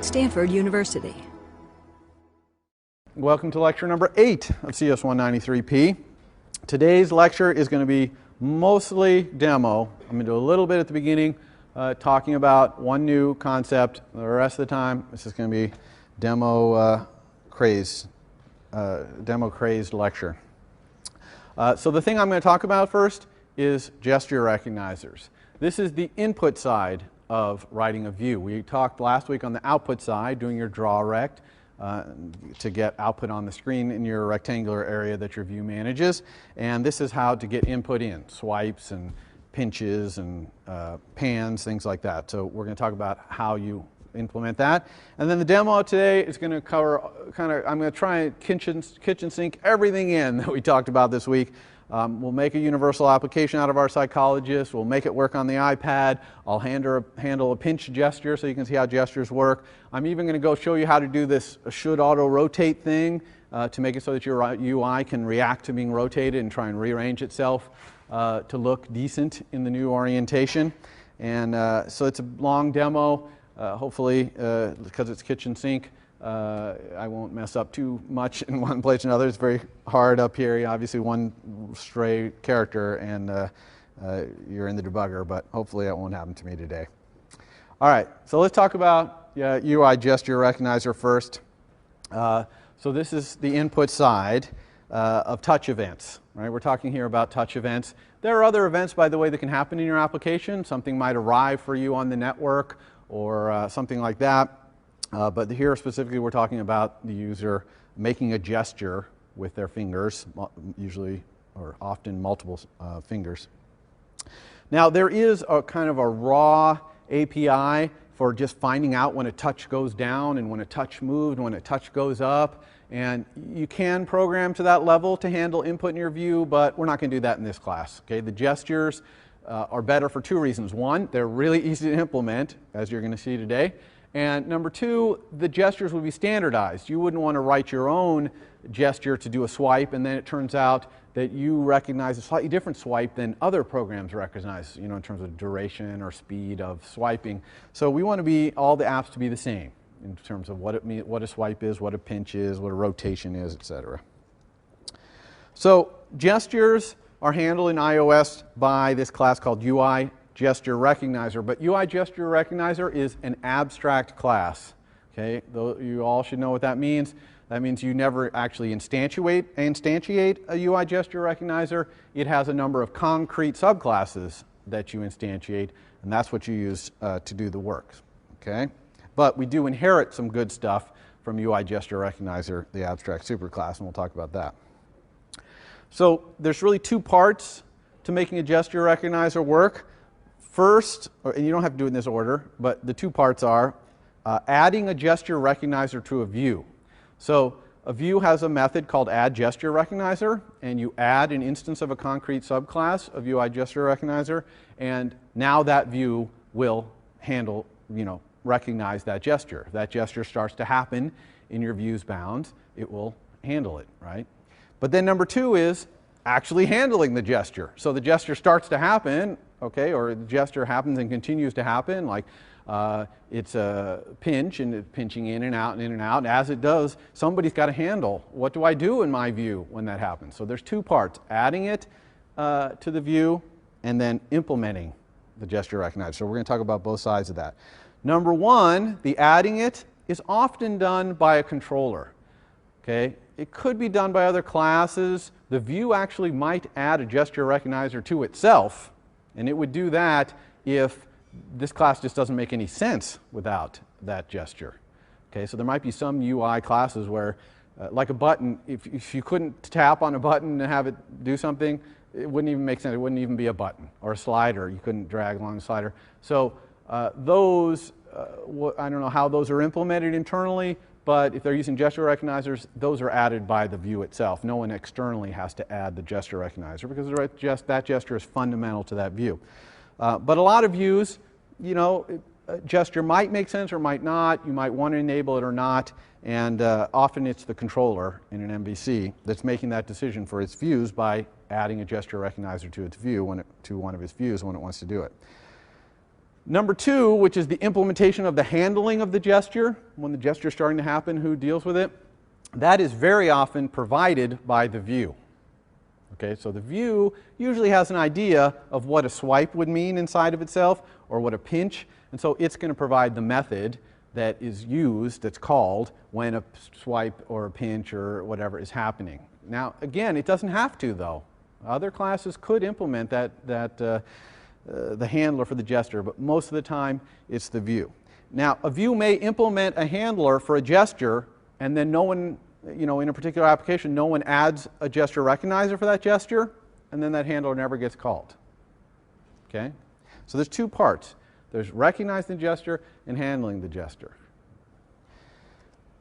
Stanford University. Welcome to lecture number 8 of CS 193P. Today's lecture is going to be mostly demo. I'm going to do a little bit at the beginning talking about one new concept. The rest of the time this is going to be demo crazed lecture. So the thing I'm going to talk about first is gesture recognizers. This is the input side of writing a view. We talked last week on the output side, doing your draw rect to get output on the screen in your rectangular area that your view manages. And this is how to get input in, swipes and pinches and pans, things like that. So we're going to talk about how you implement that. And then the demo today is going to cover I'm going to try and kitchen sink everything in that we talked about this week. We'll make a universal application out of our psychologist. We'll make it work on the iPad. I'll handle a pinch gesture so you can see how gestures work. I'm even going to go show you how to do this should auto rotate thing to make it so that your UI can react to being rotated and try and rearrange itself to look decent in the new orientation. And so it's a long demo. Hopefully, because it's kitchen sink, I won't mess up too much in one place or another. It's very hard up here. Obviously, one stray character and you're in the debugger, but hopefully that won't happen to me today. All right, so let's talk about UI gesture recognizer first. So this is the input side of touch events. Right? We're talking here about touch events. There are other events, by the way, that can happen in your application. Something might arrive for you on the network or something like that. But here specifically we're talking about the user making a gesture with their fingers, usually or often multiple fingers. Now there is a kind of a raw API for just finding out when a touch goes down and when a touch moved and when a touch goes up. And you can program to that level to handle input in your view, but we're not going to do that in this class. Okay? The gestures are better for two reasons. One, they're really easy to implement, as you're going to see today. And number two, the gestures would be standardized. You wouldn't want to write your own gesture to do a swipe, and then it turns out that you recognize a slightly different swipe than other programs recognize, in terms of duration or speed of swiping. So we want all the apps to be the same in terms of what a swipe is, what a pinch is, what a rotation is, etc. So gestures are handled in iOS by this class called UI Gesture Recognizer, but UI Gesture Recognizer is an abstract class. Okay, you all should know what that means. That means you never actually instantiate a UI Gesture Recognizer. It has a number of concrete subclasses that you instantiate, and that's what you use to do the work. Okay, but we do inherit some good stuff from UI Gesture Recognizer, the abstract superclass, and we'll talk about that. So there's really two parts to making a gesture recognizer work. First, and you don't have to do it in this order, but the two parts are adding a gesture recognizer to a view. So a view has a method called add gesture recognizer, and you add an instance of a concrete subclass of UI gesture recognizer, and now that view will handle, recognize that gesture. If that gesture starts to happen in your view's bounds, it will handle it, right? But then number two is actually handling the gesture. So the gesture starts to happen, okay, or the gesture happens and continues to happen, like it's a pinch and it's pinching in and out and in and out. And as it does, somebody's got to handle, what do I do in my view when that happens? So there's two parts, adding it to the view and then implementing the gesture recognizer. So we're going to talk about both sides of that. Number one, the adding it is often done by a controller. Okay? It could be done by other classes. The view actually might add a gesture recognizer to itself, and it would do that if this class just doesn't make any sense without that gesture. Okay, so there might be some UI classes where, like a button, if you couldn't tap on a button and have it do something, it wouldn't even make sense. It wouldn't even be a button. Or a slider, you couldn't drag along the slider. So those, I don't know how those are implemented internally, but if they're using gesture recognizers, those are added by the view itself. No one externally has to add the gesture recognizer because that gesture is fundamental to that view. But a lot of views, a gesture might make sense or might not. You might want to enable it or not. And often it's the controller in an MVC that's making that decision for its views by adding a gesture recognizer to its view, to one of its views when it wants to do it. Number two, which is the implementation of the handling of the gesture, when the gesture is starting to happen, who deals with it, that is very often provided by the view. Okay, so the view usually has an idea of what a swipe would mean inside of itself, or what a pinch, and so it's going to provide the method that is used, that's called, when a swipe or a pinch or whatever is happening. Now, again, it doesn't have to, though. Other classes could implement the handler for the gesture, but most of the time it's the view. Now, a view may implement a handler for a gesture, and then no one, in a particular application, no one adds a gesture recognizer for that gesture, and then that handler never gets called. Okay? So there's two parts. There's recognizing the gesture and handling the gesture.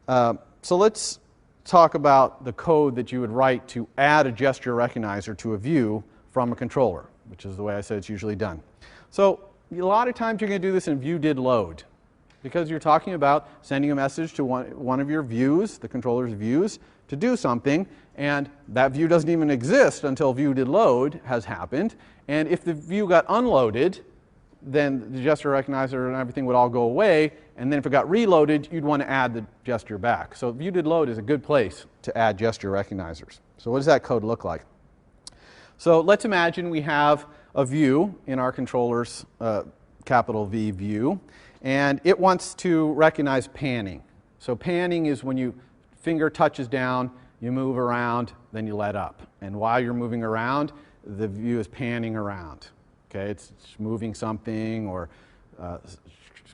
So let's talk about the code that you would write to add a gesture recognizer to a view from a controller, which is the way I said it's usually done. So a lot of times you're going to do this in view did load, because you're talking about sending a message to one of your views, the controller's views, to do something, and that view doesn't even exist until view did load has happened. And if the view got unloaded, then the gesture recognizer and everything would all go away, and then if it got reloaded, you'd want to add the gesture back. So view did load is a good place to add gesture recognizers. So what does that code look like? So let's imagine we have a view in our controller's capital V view, and it wants to recognize panning. So panning is when your finger touches down, you move around, then you let up. And while you're moving around, the view is panning around. Okay, it's moving something or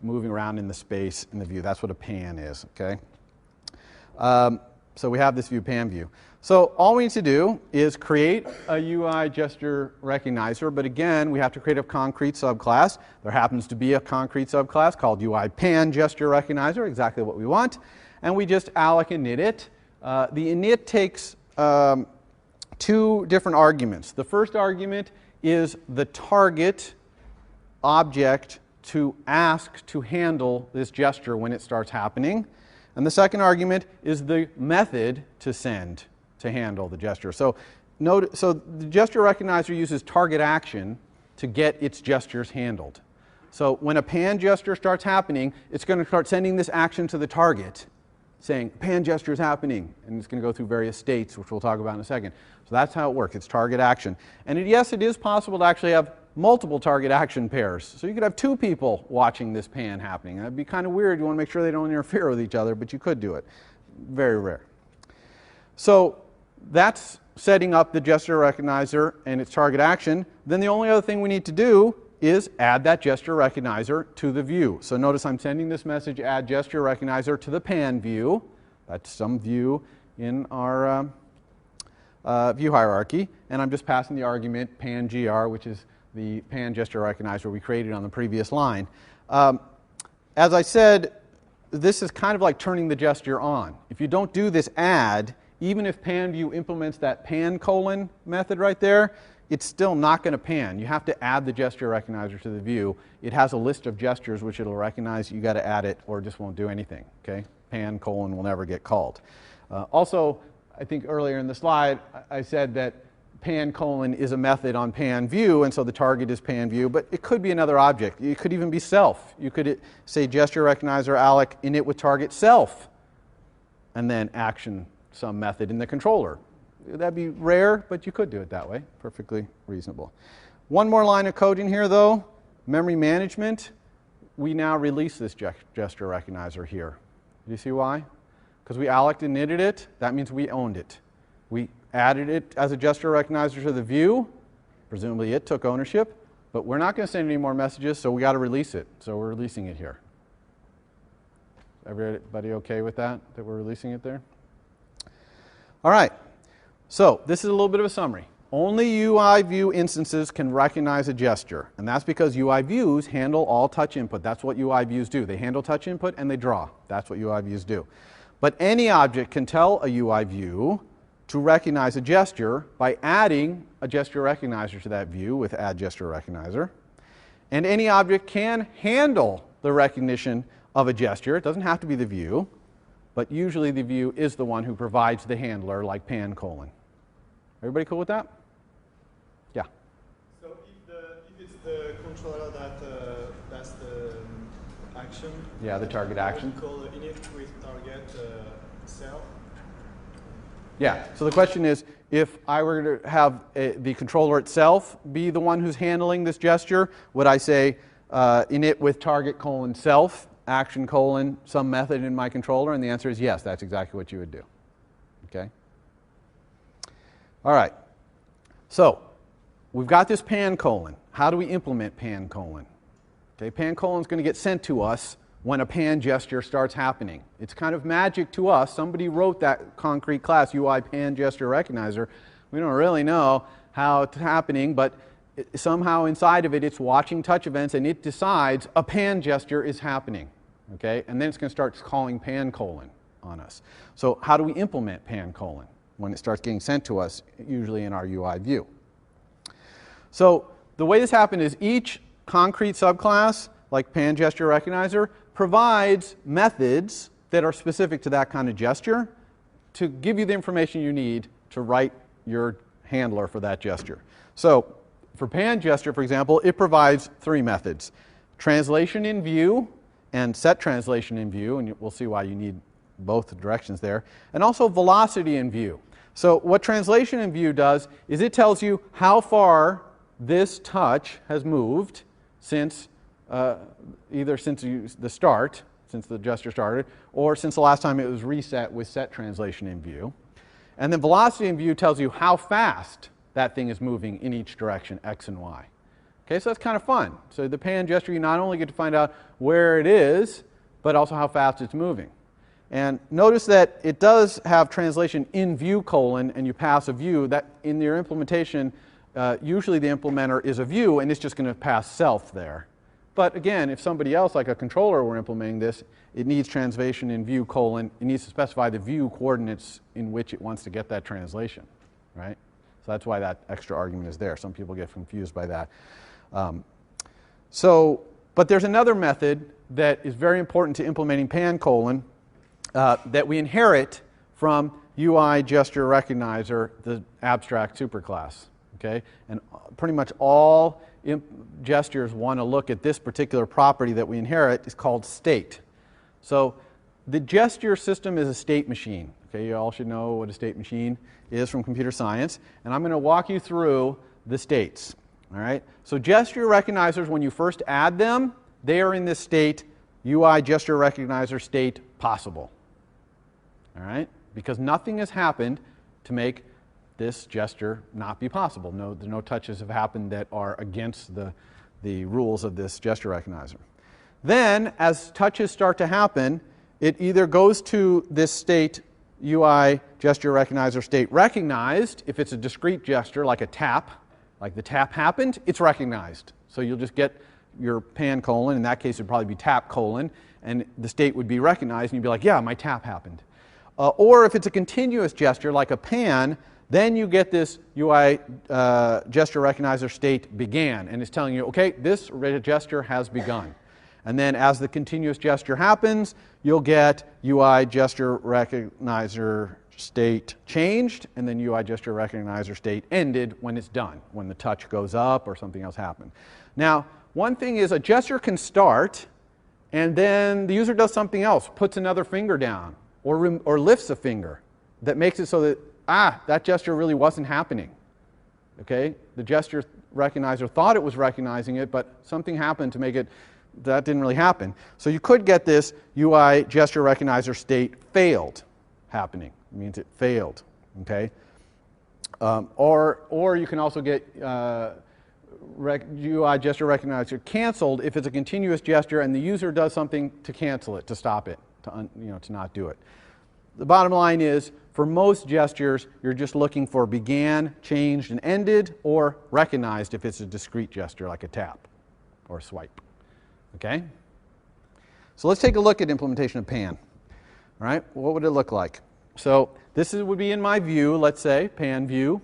moving around in the space in the view. That's what a pan is. Okay. So we have this view, pan view. So all we need to do is create a UI gesture recognizer, but again, we have to create a concrete subclass. There happens to be a concrete subclass called UI pan gesture recognizer, exactly what we want, and we just alloc init it. The init takes two different arguments. The first argument is the target object to ask to handle this gesture when it starts happening. And the second argument is the method to send to handle the gesture. So the gesture recognizer uses target action to get its gestures handled. So when a pan gesture starts happening, it's going to start sending this action to the target, saying, pan gesture is happening, and it's going to go through various states, which we'll talk about in a second. So that's how it works. It's target action. And yes, it is possible to actually have multiple target action pairs. So you could have two people watching this pan happening. That'd be kind of weird. You want to make sure they don't interfere with each other, but you could do it. Very rare. So that's setting up the gesture recognizer and its target action. Then the only other thing we need to do is add that gesture recognizer to the view. So notice I'm sending this message, add gesture recognizer to the pan view. That's some view in our view hierarchy. And I'm just passing the argument pan gr, which is the pan gesture recognizer we created on the previous line. As I said, this is kind of like turning the gesture on. If you don't do this add, even if pan view implements that pan colon method right there, it's still not going to pan. You have to add the gesture recognizer to the view. It has a list of gestures which it'll recognize. You got to add it or it just won't do anything. Okay? Pan colon will never get called. Also, I think earlier in the slide I said that pan colon is a method on pan view, and so the target is pan view, but it could be another object. It could even be self. You could say gesture recognizer alloc init with target self, and then action some method in the controller. That'd be rare, but you could do it that way. Perfectly reasonable. One more line of code in here, though. Memory management. We now release this gesture recognizer here. Do you see why? Because we alloc initted it. That means we owned it. We added it as a gesture recognizer to the view. Presumably it took ownership. But we're not going to send any more messages, so we got to release it. So we're releasing it here. Everybody okay with that we're releasing it there? All right. So this is a little bit of a summary. Only UI view instances can recognize a gesture, and that's because UI views handle all touch input. That's what UI views do. They handle touch input and they draw. That's what UI views do. But any object can tell a UI view to recognize a gesture by adding a gesture recognizer to that view with add gesture recognizer. And any object can handle the recognition of a gesture. It doesn't have to be the view, but usually the view is the one who provides the handler, like pan colon. Everybody cool with that? Yeah. So if it's the controller that that's the action. Yeah, the target action. Call init with target cell. Yeah, so the question is, if I were to have the controller itself be the one who's handling this gesture, would I say init with target colon self, action colon some method in my controller? And the answer is yes, that's exactly what you would do. Okay? All right. So we've got this pan colon. How do we implement pan colon? Okay, pan colon is going to get sent to us when a pan gesture starts happening. It's kind of magic to us. Somebody wrote that concrete class, UI pan gesture recognizer. We don't really know how it's happening, but somehow inside of it, it's watching touch events, and it decides a pan gesture is happening. Okay, and then it's going to start calling pan colon on us. So how do we implement pan colon when it starts getting sent to us, usually in our UI view? So the way this happens is each concrete subclass, like pan gesture recognizer, provides methods that are specific to that kind of gesture to give you the information you need to write your handler for that gesture. So for pan gesture, for example, it provides three methods: translation in view and set translation in view, and we'll see why you need both directions there, and also velocity in view. So what translation in view does is it tells you how far this touch has moved since either since the start, since the gesture started, or since the last time it was reset with set translation in view. And then velocity in view tells you how fast that thing is moving in each direction, x and y. Okay, so that's kind of fun. So the pan gesture, you not only get to find out where it is, but also how fast it's moving. And notice that it does have translation in view colon, and you pass a view. That in your implementation, usually the implementer is a view, and it's just going to pass self there. But again, if somebody else, like a controller, were implementing this, it needs translation in view colon. It needs to specify the view coordinates in which it wants to get that translation, right? So that's why that extra argument is there. Some people get confused by that. But there's another method that is very important to implementing pan colon that we inherit from UI gesture recognizer, the abstract superclass. Okay, and pretty much all gestures want to look at this particular property that we inherit. It's called state. So the gesture system is a state machine. Okay, you all should know what a state machine is from computer science, and I'm going to walk you through the states. All right, so gesture recognizers, when you first add them, they are in this state, UI gesture recognizer state possible. All right, because nothing has happened to make this gesture not be possible. No touches have happened that are against the rules of this gesture recognizer. Then, as touches start to happen, it either goes to this state, UI gesture recognizer state recognized. If it's a discrete gesture, like a tap, like the tap happened, it's recognized. So you'll just get your pan colon. In that case, it would probably be tap colon, and the state would be recognized, and you'd be like, yeah, my tap happened. Or if it's a continuous gesture, like a pan, then you get this UI gesture recognizer state began, and it's telling you, okay, this gesture has begun. And then as the continuous gesture happens, you'll get UI gesture recognizer state changed, and then UI gesture recognizer state ended when it's done, when the touch goes up or something else happened. Now, one thing is a gesture can start, and then the user does something else, puts another finger down, or lifts a finger that makes it so that that gesture really wasn't happening. Okay? The gesture recognizer thought it was recognizing it, but something happened to make it, that didn't really happen. So you could get this UI gesture recognizer state failed happening. It means it failed. Okay? Or you can also get UI gesture recognizer canceled if it's a continuous gesture and the user does something to cancel it, to stop it, to not do it. The bottom line is, for most gestures, you're just looking for began, changed, and ended, or recognized if it's a discrete gesture like a tap or a swipe. Okay? So let's take a look at implementation of pan. All right? What would it look like? So this would be in my view, let's say, pan view.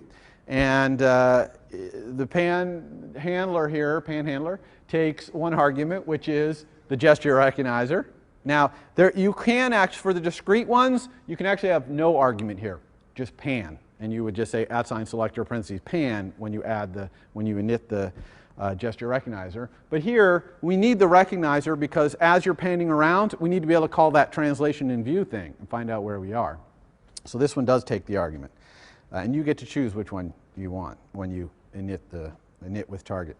And the pan handler here, pan handler, takes one argument, which is the gesture recognizer. Now, you can actually, for the discrete ones, you can actually have no argument here, just pan. And you would just say @ selector parentheses pan when you init the gesture recognizer. But here, we need the recognizer because as you're panning around, we need to be able to call that translation in view thing and find out where we are. So this one does take the argument. And you get to choose which one you want when you init with target.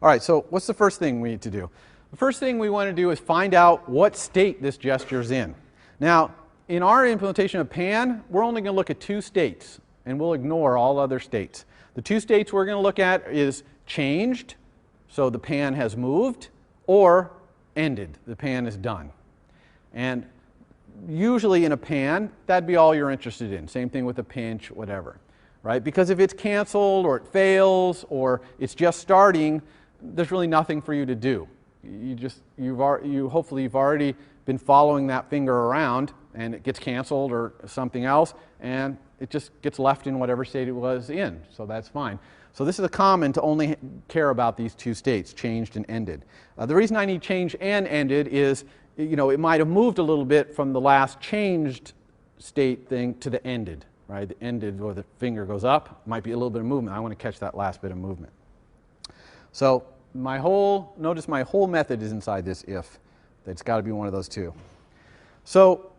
All right, so what's the first thing we need to do? The first thing we want to do is find out what state this gesture is in. Now, in our implementation of pan, we're only going to look at 2 states, and we'll ignore all other states. The 2 states we're going to look at is changed, so the pan has moved, or ended, the pan is done. And usually in a pan, that'd be all you're interested in. Same thing with a pinch, whatever, right? Because if it's canceled, or it fails, or it's just starting, there's really nothing for you to do. Hopefully you've already been following that finger around and it gets canceled or something else and it just gets left in whatever state it was in, so that's fine. So this is a common to only care about these 2 states, changed and ended. The reason I need changed and ended is, it might have moved a little bit from the last changed state thing to the ended, right? The ended, or the finger goes up, might be a little bit of movement. I want to catch that last bit of movement. So notice my whole method is inside this if. It's got to be one of those 2. So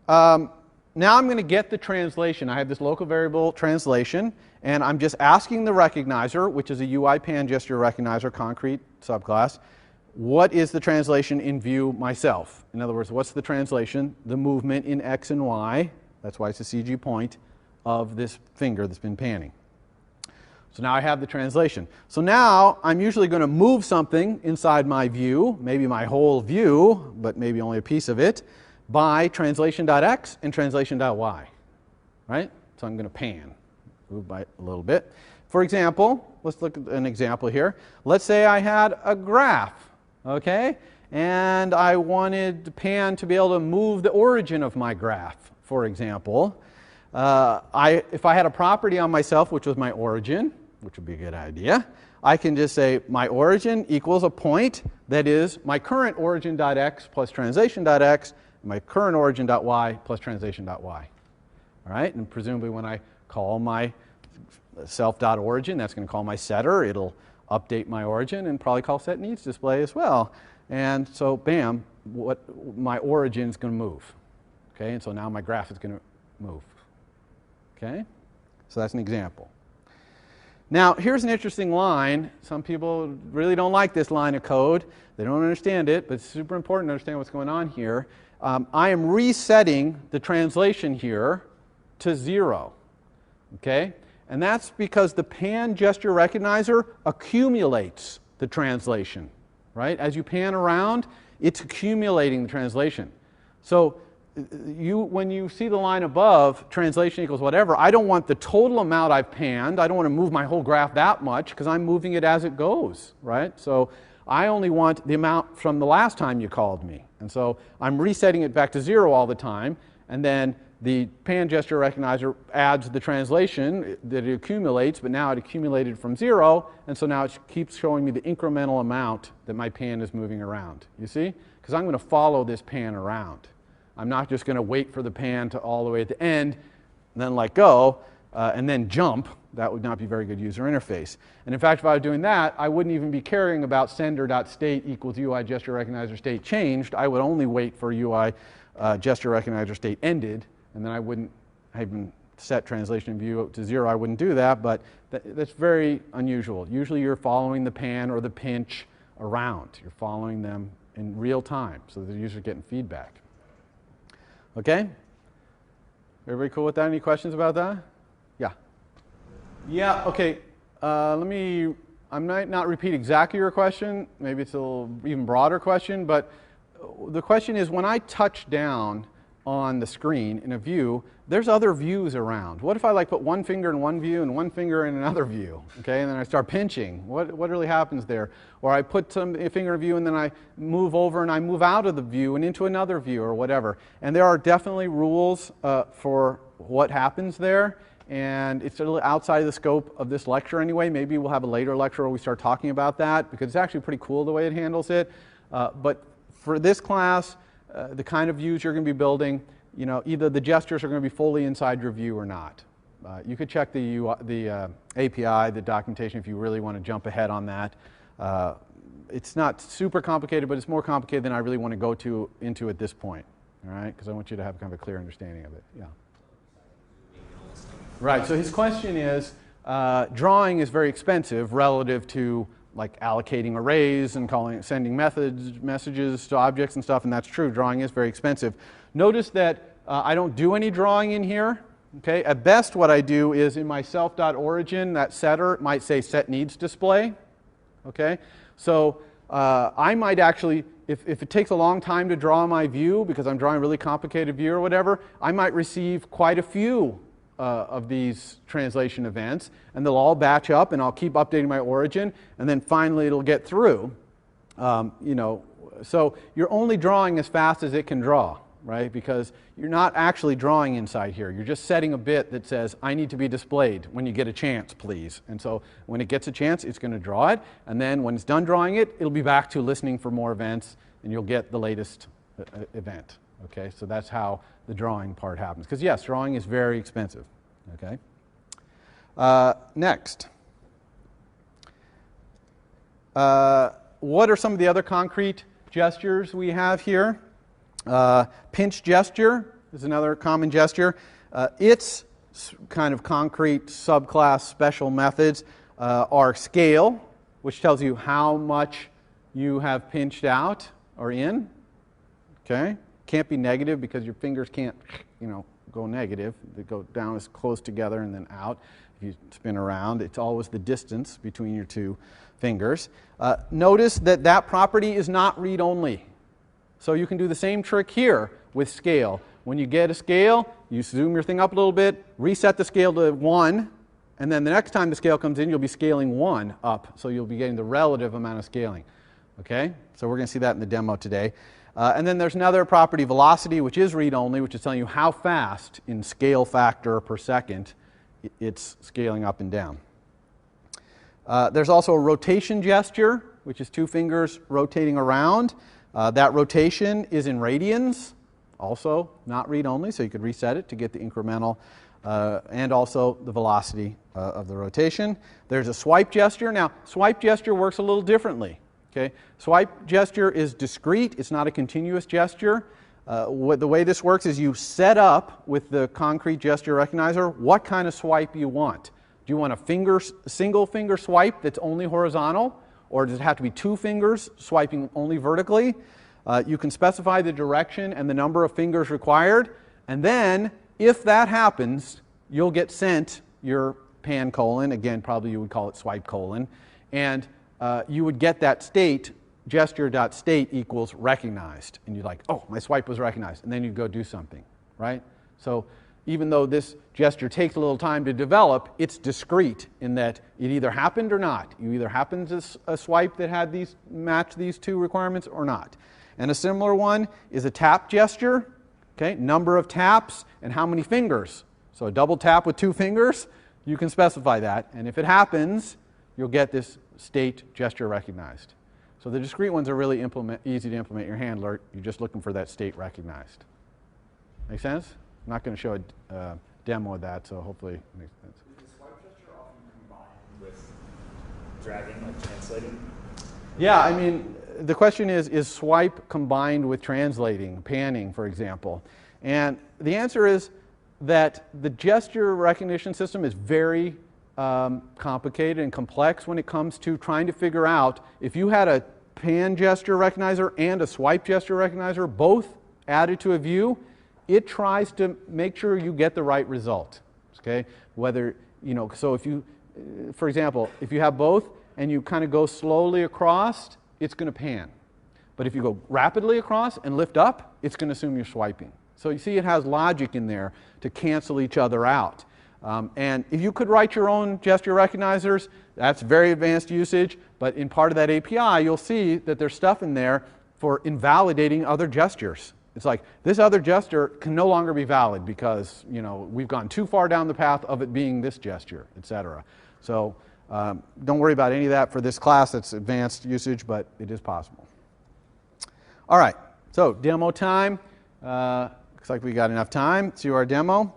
now I'm going to get the translation. I have this local variable translation, and I'm just asking the recognizer, which is a UI pan gesture recognizer concrete subclass, what is the translation in view myself? In other words, what's the translation, the movement in X and Y, that's why it's a CG point, of this finger that's been panning. So now I have the translation. So now I'm usually going to move something inside my view, maybe my whole view, but maybe only a piece of it, by translation.x and translation.y, right? So I'm going to pan, move by a little bit. For example, let's look at an example here. Let's say I had a graph, okay? And I wanted pan to be able to move the origin of my graph, for example. If I had a property on myself, which was my origin, which would be a good idea, I can just say my origin equals a point that is my current origin.x plus translation.x, and my current origin.y plus translation.y. All right, and presumably when I call my self.origin, that's going to call my setter. It'll update my origin and probably call set needs display as well. And so, bam, my origin is going to move. Okay, and so now my graph is going to move. Okay, so that's an example. Now, here's an interesting line. Some people really don't like this line of code. They don't understand it, but it's super important to understand what's going on here. I am resetting the translation here to 0. Okay? And that's because the pan gesture recognizer accumulates the translation. Right? As you pan around, it's accumulating the translation. So when you see the line above, translation equals whatever, I don't want the total amount I've panned. I don't want to move my whole graph that much because I'm moving it as it goes, right? So I only want the amount from the last time you called me. And so I'm resetting it back to 0 all the time, and then the pan gesture recognizer adds the translation that it accumulates, but now it accumulated from 0, and so now it keeps showing me the incremental amount that my pan is moving around. You see? Because I'm going to follow this pan around. I'm not just going to wait for the pan to all the way at the end, and then let go, and then jump. That would not be very good user interface. And in fact, if I was doing that, I wouldn't even be caring about sender.state equals UI gesture recognizer state changed. I would only wait for UI gesture recognizer state ended, and then I wouldn't even set translation view to 0. I wouldn't do that, but that's very unusual. Usually you're following the pan or the pinch around. You're following them in real time, so the user's getting feedback. Okay? Everybody cool with that? Any questions about that? Yeah. Yeah, okay. I might not repeat exactly your question. Maybe it's a little even broader question, but the question is when I touch down on the screen in a view, there's other views around. What if I put one finger in one view and one finger in another view? Okay, and then I start pinching. What really happens there? Or I put a finger in a view and then I move over and I move out of the view and into another view or whatever. And there are definitely rules for what happens there. And it's a little outside of the scope of this lecture anyway. Maybe we'll have a later lecture where we start talking about that because it's actually pretty cool the way it handles it. But for this class, the kind of views you're going to be building, either the gestures are going to be fully inside your view or not. You could check the API, the documentation, if you really want to jump ahead on that. It's not super complicated, but it's more complicated than I really want to go into at this point, all right? Because I want you to have kind of a clear understanding of it. Yeah. Right. So his question is, drawing is very expensive relative to like allocating arrays and sending messages to objects and stuff, and that's true. Drawing is very expensive. Notice that I don't do any drawing in here. Okay. At best, what I do is in my self.origin, that setter might say set needs display. Okay. So I might actually, if it takes a long time to draw my view because I'm drawing a really complicated view or whatever, I might receive quite a few of these translation events, and they'll all batch up, and I'll keep updating my origin, and then finally it'll get through. So you're only drawing as fast as it can draw, right? Because you're not actually drawing inside here. You're just setting a bit that says, I need to be displayed when you get a chance, please. And so when it gets a chance, it's going to draw it, and then when it's done drawing it, it'll be back to listening for more events, and you'll get the latest event. Okay, so that's how the drawing part happens. Because yes, drawing is very expensive. Okay. Next. What are some of the other concrete gestures we have here? Pinch gesture is another common gesture. Its kind of concrete subclass special methods are scale, which tells you how much you have pinched out or in. Okay. Can't be negative because your fingers can't, go negative. They go down as close together and then out. If you spin around, it's always the distance between your two fingers. Notice that that property is not read-only. So you can do the same trick here with scale. When you get a scale, you zoom your thing up a little bit, reset the scale to 1, and then the next time the scale comes in, you'll be scaling 1 up. So you'll be getting the relative amount of scaling. Okay? So we're going to see that in the demo today. And then there's another property, velocity, which is read-only, which is telling you how fast in scale factor per second it's scaling up and down. There's also a rotation gesture, which is 2 fingers rotating around. That rotation is in radians, also not read-only, so you could reset it to get the incremental and also the velocity of the rotation. There's a swipe gesture. Now, swipe gesture works a little differently. Okay. Swipe gesture is discrete. It's not a continuous gesture. The way this works is you set up with the concrete gesture recognizer what kind of swipe you want. Do you want a single finger swipe that's only horizontal, or does it have to be 2 fingers swiping only vertically? You can specify the direction and the number of fingers required, and then if that happens, you'll get sent your pan colon. Again, probably you would call it swipe colon, and you would get that state, gesture.state equals recognized. And you're like, oh, my swipe was recognized. And then you go do something, right? So even though this gesture takes a little time to develop, it's discrete in that it either happened or not. You either happened to a swipe that had matched these 2 requirements or not. And a similar one is a tap gesture. Okay, number of taps and how many fingers. So a double tap with 2 fingers, you can specify that. And if it happens, you'll get this state gesture recognized. So the discrete ones are really easy to implement your handler. You're just looking for that state recognized. Make sense? I'm not going to show a demo of that, so hopefully it makes sense. Is the swipe gesture often combined with dragging, like translating? Yeah, I mean, the question is swipe combined with translating, panning, for example? And the answer is that the gesture recognition system is very complicated and complex when it comes to trying to figure out if you had a pan gesture recognizer and a swipe gesture recognizer both added to a view, it tries to make sure you get the right result. Okay? Whether, so if you, for example, if you have both and you kind of go slowly across, it's going to pan. But if you go rapidly across and lift up, it's going to assume you're swiping. So you see it has logic in there to cancel each other out. And if you could write your own gesture recognizers, that's very advanced usage, but in part of that API, you'll see that there's stuff in there for invalidating other gestures. It's like, this other gesture can no longer be valid because, we've gone too far down the path of it being this gesture, etc. So don't worry about any of that for this class. It's advanced usage, but it is possible. All right, so demo time. Looks like we got enough time to do our demo.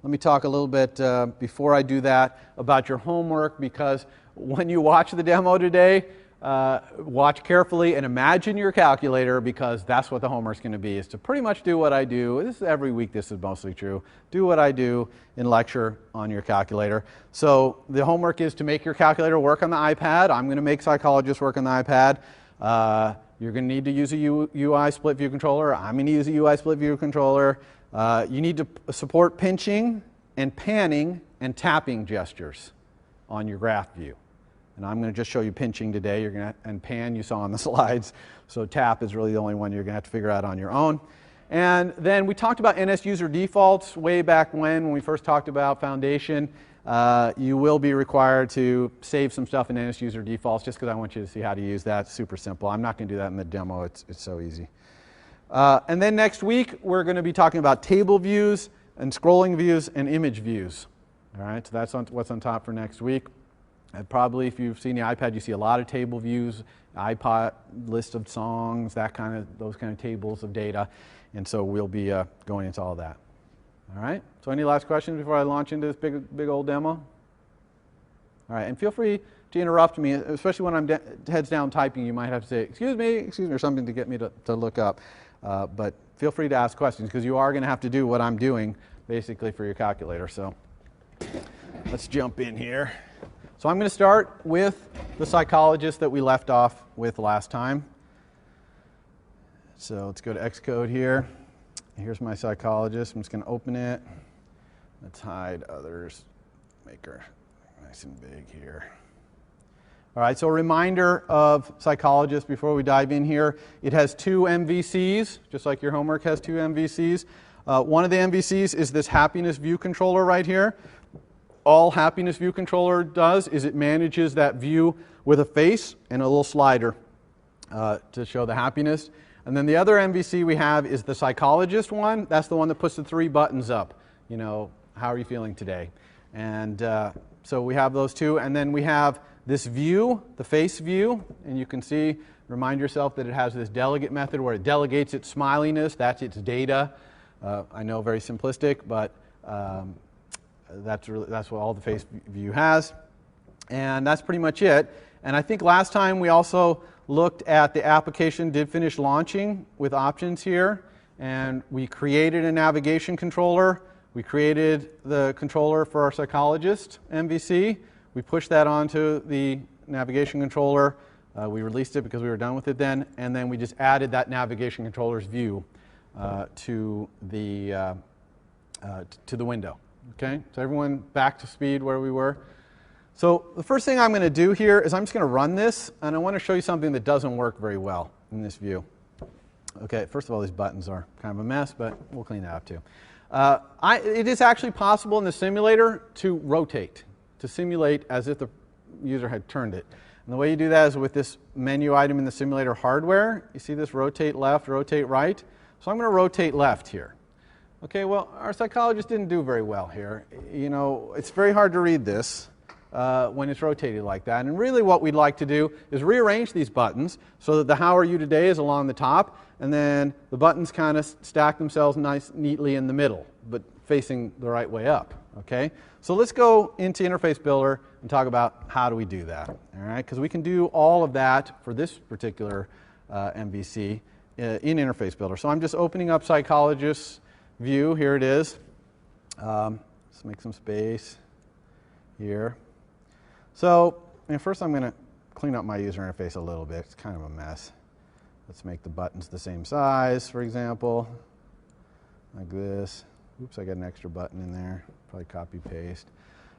let me talk a little bit before I do that about your homework, because when you watch the demo today, watch carefully and imagine your calculator, because that's what the homework's going to be, is to pretty much do what I do. This is every week, this is mostly true. Do what I do in lecture on your calculator. So the homework is to make your calculator work on the iPad. I'm going to make Psychologist work on the iPad. You're going to need to use a UI split view controller. I'm going to use a UI split view controller. You need to support pinching and panning and tapping gestures on your graph view. And I'm going to just show you pinching today. You're going to, and pan you saw on the slides. So tap is really the only one you're going to have to figure out on your own. And then we talked about NS user defaults way back when we first talked about Foundation. You will be required to save some stuff in NS user defaults, just because I want you to see how to use that. It's super simple. I'm not going to do that in the demo. It's so easy. And then next week, we're going to be talking about table views and scrolling views and image views. All right, so that's what's on top for next week. And probably, if you've seen the iPad, you see a lot of table views, iPod list of songs, those kind of tables of data. And so we'll be going into all that. All right, so any last questions before I launch into this big old demo? All right, and feel free to interrupt me, especially when I'm heads down typing. You might have to say, excuse me, or something to get me to look up. But feel free to ask questions, because you are going to have to do what I'm doing, basically, for your calculator. So let's jump in here. So I'm going to start with the Psychologist that we left off with last time. So let's go to Xcode here. Here's my Psychologist. I'm just going to open it. Let's hide others. Make her nice and big here. All right, so a reminder of Psychologist before we dive in here. It has 2 MVCs, just like your homework has 2 MVCs. One of the MVCs is this happiness view controller right here. All happiness view controller does is it manages that view with a face and a little slider to show the happiness. And then the other MVC we have is the Psychologist one. That's the one that puts the 3 buttons up. You know, how are you feeling today? And so we have those 2. And then we have this view, the face view. And you can see, remind yourself that it has this delegate method where it delegates its smiliness. That's its data. I know, very simplistic, but that's what all the face view has. And that's pretty much it. And I think last time we also looked at the application did finish launching with options here. And we created a navigation controller. We created the controller for our Psychologist MVC. We pushed that onto the navigation controller. We released it because we were done with it then. And then we just added that navigation controller's view to the window. Okay, so everyone back to speed where we were. So the first thing I'm going to do here is I'm just going to run this, and I want to show you something that doesn't work very well in this view. Okay, first of all, these buttons are kind of a mess, but we'll clean that up too. It is actually possible in the simulator to rotate, to simulate as if the user had turned it. And the way you do that is with this menu item in the simulator hardware. You see this rotate left, rotate right. So I'm going to rotate left here. Okay, well, our Psychologist didn't do very well here. You know, it's very hard to read this when it's rotated like that. And really what we'd like to do is rearrange these buttons so that the how are you today is along the top, and then the buttons kind of stack themselves neatly in the middle, but facing the right way up. Okay, so let's go into Interface Builder and talk about how do we do that. All right, because we can do all of that for this particular MVC in Interface Builder. So I'm just opening up Psychologist view. Here it is. Let's make some space here. So first I'm going to clean up my user interface a little bit. It's kind of a mess. Let's make the buttons the same size, for example, like this. Oops, I got an extra button in there. Probably copy paste.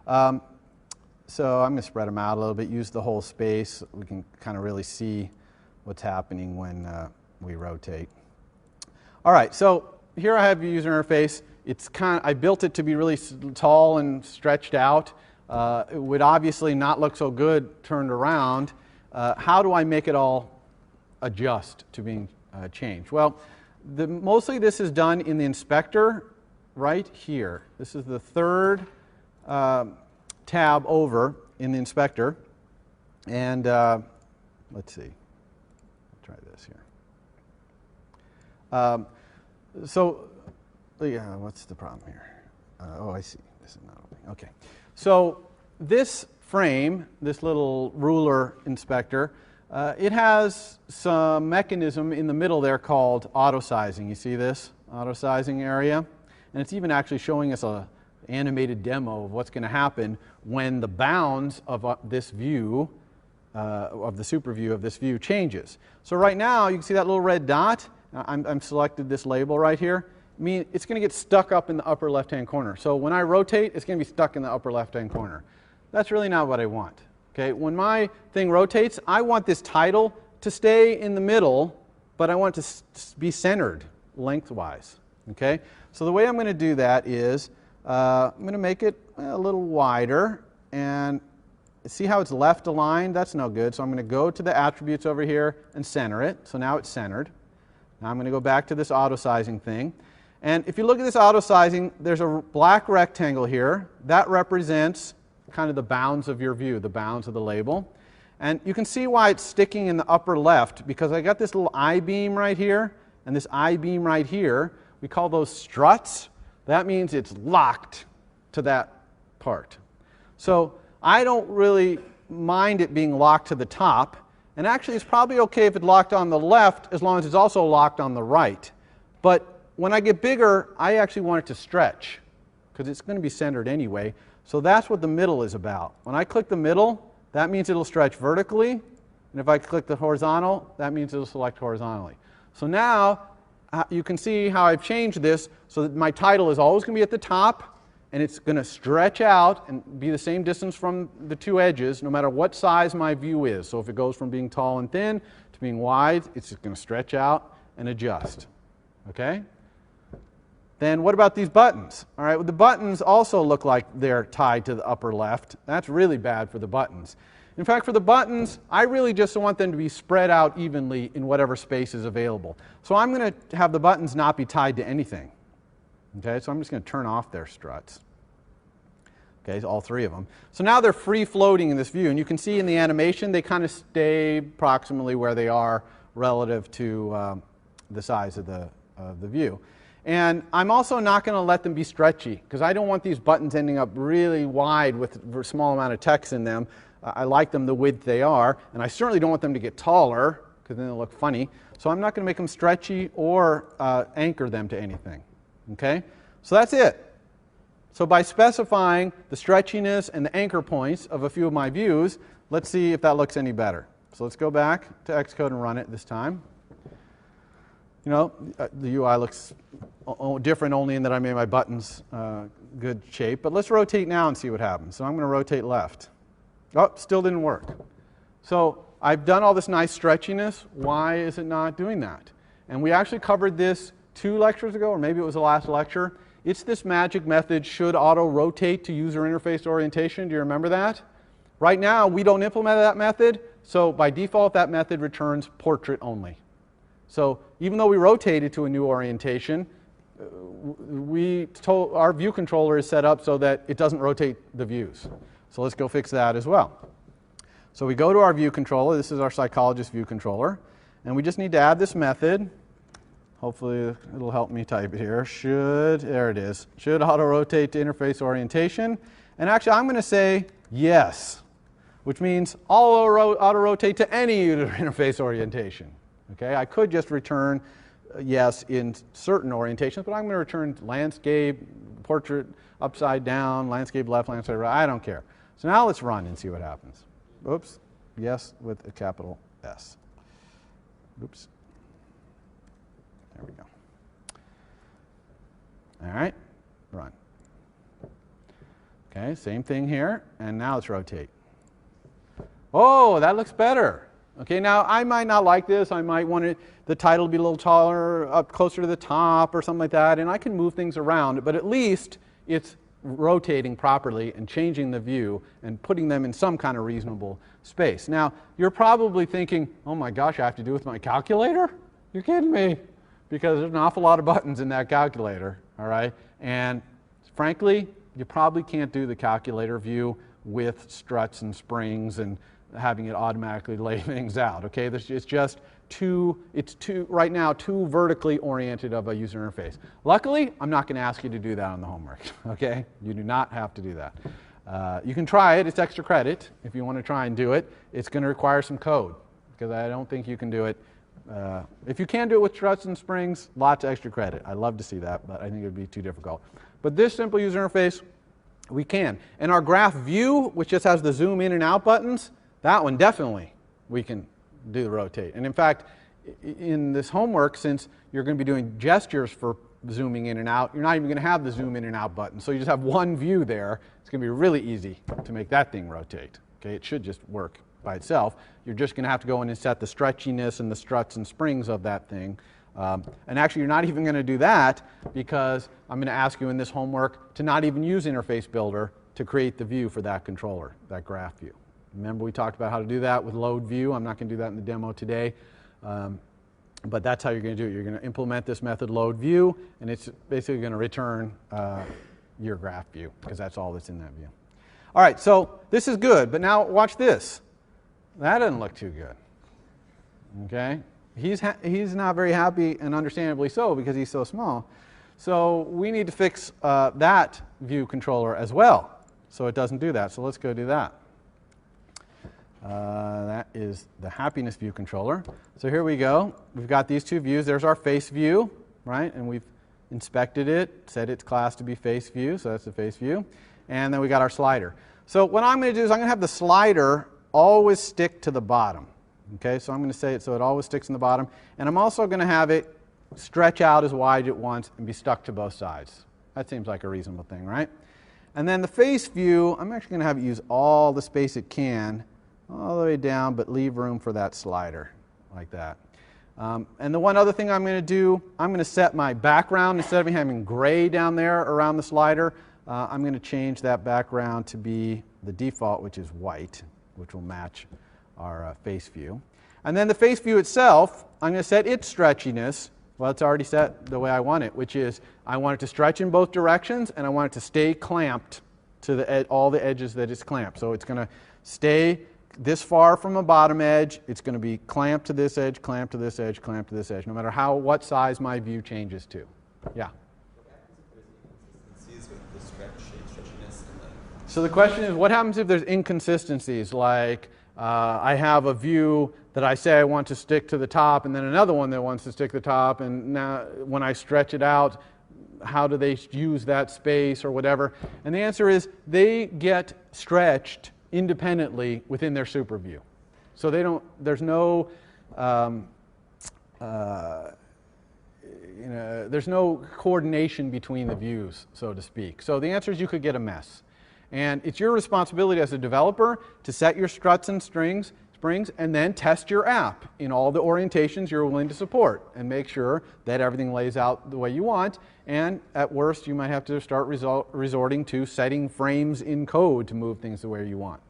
So I'm going to spread them out a little bit, use the whole space. We can kind of really see what's happening when we rotate. All right, so here I have the user interface. I built it to be really tall and stretched out. It would obviously not look so good turned around. How do I make it all adjust to being changed? Well, mostly this is done in the inspector right here. This is the third tab over in the inspector. And let's see. Try this here. So, yeah, what's the problem here? oh, I see. This is not opening. Okay. So this frame, this little ruler inspector, it has some mechanism in the middle there called auto-sizing. You see this auto-sizing area? And it's even actually showing us an animated demo of what's going to happen when the bounds of this view, of the super view of this view changes. So right now, you can see that little red dot. I'm selected this label right here. I mean, it's going to get stuck up in the upper left-hand corner. So when I rotate, it's going to be stuck in the upper left-hand corner. That's really not what I want. Okay? When my thing rotates, I want this title to stay in the middle, but I want it to be centered lengthwise. Okay? So the way I'm going to do that is I'm going to make it a little wider, and see how it's left aligned? That's no good. So I'm going to go to the attributes over here and center it. So now it's centered. Now I'm going to go back to this auto-sizing thing. And if you look at this auto-sizing, there's a black rectangle here. That represents kind of the bounds of your view, the bounds of the label. And you can see why it's sticking in the upper left, because I got this little I-beam right here and this I-beam right here. We call those struts. That means it's locked to that part. So I don't really mind it being locked to the top. And actually, it's probably okay if it's locked on the left, as long as it's also locked on the right. But when I get bigger, I actually want it to stretch, because it's going to be centered anyway. So that's what the middle is about. When I click the middle, that means it'll stretch vertically. And if I click the horizontal, that means it'll select horizontally. So now you can see how I've changed this so that my title is always going to be at the top, and it's going to stretch out and be the same distance from the two edges no matter what size my view is. So if it goes from being tall and thin to being wide, it's just going to stretch out and adjust. Okay? Then what about these buttons? All right, well, the buttons also look like they're tied to the upper left. That's really bad for the buttons. In fact, for the buttons, I really just want them to be spread out evenly in whatever space is available. So I'm going to have the buttons not be tied to anything. Okay, so I'm just going to turn off their struts. Okay, so all three of them. So now they're free floating in this view, and you can see in the animation they kind of stay approximately where they are relative to the size of the view. And I'm also not going to let them be stretchy, because I don't want these buttons ending up really wide with a small amount of text in them. I like them the width they are, and I certainly don't want them to get taller, because then they'll look funny. So I'm not going to make them stretchy or anchor them to anything. Okay? So that's it. So by specifying the stretchiness and the anchor points of a few of my views, let's see if that looks any better. So let's go back to Xcode and run it this time. You know, the UI looks different only in that I made my buttons good shape. But let's rotate now and see what happens. So I'm going to rotate left. Oh, still didn't work. So I've done all this nice stretchiness. Why is it not doing that? And we actually covered this 2 lectures ago, or maybe it was the last lecture. It's this magic method, should auto-rotate to user interface orientation. Do you remember that? Right now, we don't implement that method. So by default, that method returns portrait only. So even though we rotated to a new orientation, our view controller is set up so that it doesn't rotate the views. So let's go fix that as well. So we go to our view controller. This is our psychologist view controller. And we just need to add this method. Hopefully it'll help me type it here. There it is. Should auto-rotate to interface orientation. And actually I'm going to say yes, which means I'll auto-rotate to any user interface orientation. Okay, I could just return yes in certain orientations, but I'm going to return landscape, portrait upside down, landscape left, landscape right. I don't care. So now let's run and see what happens. Oops, yes with a capital S. Oops. There we go. All right, run. Okay, same thing here, and now let's rotate. Oh, that looks better. Okay, now I might not like this. I might want the title to be a little taller, up closer to the top or something like that, and I can move things around, but at least it's rotating properly and changing the view and putting them in some kind of reasonable space. Now, you're probably thinking, oh my gosh, I have to do it with my calculator? You're kidding me, because there's an awful lot of buttons in that calculator, all right? And frankly, you probably can't do the calculator view with struts and springs and having it automatically lay things out, okay? It's just right now too vertically oriented of a user interface. Luckily, I'm not going to ask you to do that on the homework. Okay, you do not have to do that. You can try it. It's extra credit if you want to try and do it. It's going to require some code because I don't think you can do it. If you can do it with struts and springs, lots of extra credit. I'd love to see that, but I think it would be too difficult. But this simple user interface, we can. And our graph view, which just has the zoom in and out buttons, that one definitely we can do the rotate. And in fact, in this homework, since you're going to be doing gestures for zooming in and out, you're not even going to have the zoom in and out button. So you just have one view there. It's going to be really easy to make that thing rotate. Okay, it should just work by itself. You're just going to have to go in and set the stretchiness and the struts and springs of that thing. And actually, you're not even going to do that because I'm going to ask you in this homework to not even use Interface Builder to create the view for that controller, that graph view. Remember we talked about how to do that with load view. I'm not going to do that in the demo today. But that's how you're going to do it. You're going to implement this method load view, and it's basically going to return your graph view because that's all that's in that view. All right, so this is good, but now watch this. That doesn't look too good. Okay? He's not very happy, and understandably so, because he's so small. So we need to fix that view controller as well, so it doesn't do that. So let's go do that. That is the happiness view controller. So here we go. We've got these two views. There's our face view, right? And we've inspected it, set its class to be face view, so that's the face view. And then we got our slider. So what I'm going to do is I'm going to have the slider always stick to the bottom. Okay, so I'm going to say it so it always sticks in the bottom. And I'm also going to have it stretch out as wide as it wants and be stuck to both sides. That seems like a reasonable thing, right? And then the face view, I'm actually going to have it use all the space it can, all the way down, but leave room for that slider, like that. And the one other thing I'm going to do, I'm going to set my background, instead of having gray down there around the slider, I'm going to change that background to be the default, which is white, which will match our face view. And then the face view itself, I'm going to set its stretchiness. Well, it's already set the way I want it, which is I want it to stretch in both directions, and I want it to stay clamped to all the edges that it's clamped. So it's going to stay this far from a bottom edge. It's going to be clamped to this edge, clamped to this edge, clamped to this edge, no matter what size my view changes to. Yeah? So the question is, what happens if there's inconsistencies? Like I have a view that I say I want to stick to the top, and then another one that wants to stick to the top, and now when I stretch it out, how do they use that space or whatever? And the answer is they get stretched independently within their super view. So they don't, there's no there's no coordination between the views, so to speak. So the answer is you could get a mess. And it's your responsibility as a developer to set your struts and springs, and then test your app in all the orientations you're willing to support and make sure that everything lays out the way you want. And at worst, you might have to start resorting to setting frames in code to move things the way you want.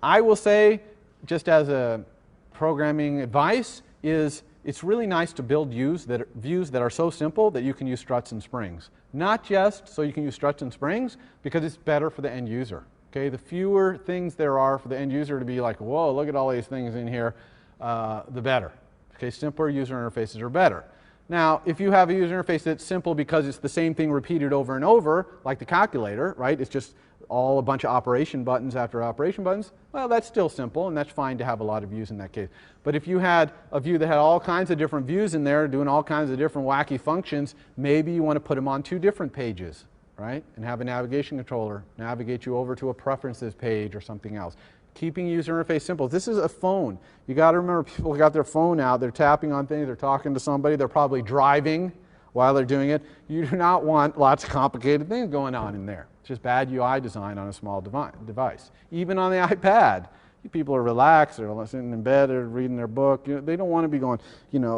I will say, just as a programming advice, is it's really nice to build views that are so simple that you can use struts and springs. Not just so you can use struts and springs, because it's better for the end user. Okay, the fewer things there are for the end user to be like, whoa, look at all these things in here, the better. Okay, simpler user interfaces are better. Now, if you have a user interface that's simple because it's the same thing repeated over and over, like the calculator, right? It's just all a bunch of operation buttons after operation buttons, well, that's still simple, and that's fine to have a lot of views in that case. But if you had a view that had all kinds of different views in there, doing all kinds of different wacky functions, maybe you want to put them on 2 different pages, right? And have a navigation controller navigate you over to a preferences page or something else. Keeping user interface simple. This is a phone. You got to remember, people got their phone out, they're tapping on things, they're talking to somebody, they're probably driving while they're doing it. You do not want lots of complicated things going on in there. It's just bad UI design on a small device. Even on the iPad, people are relaxed, they're sitting in bed, they're reading their book. They don't want to be going,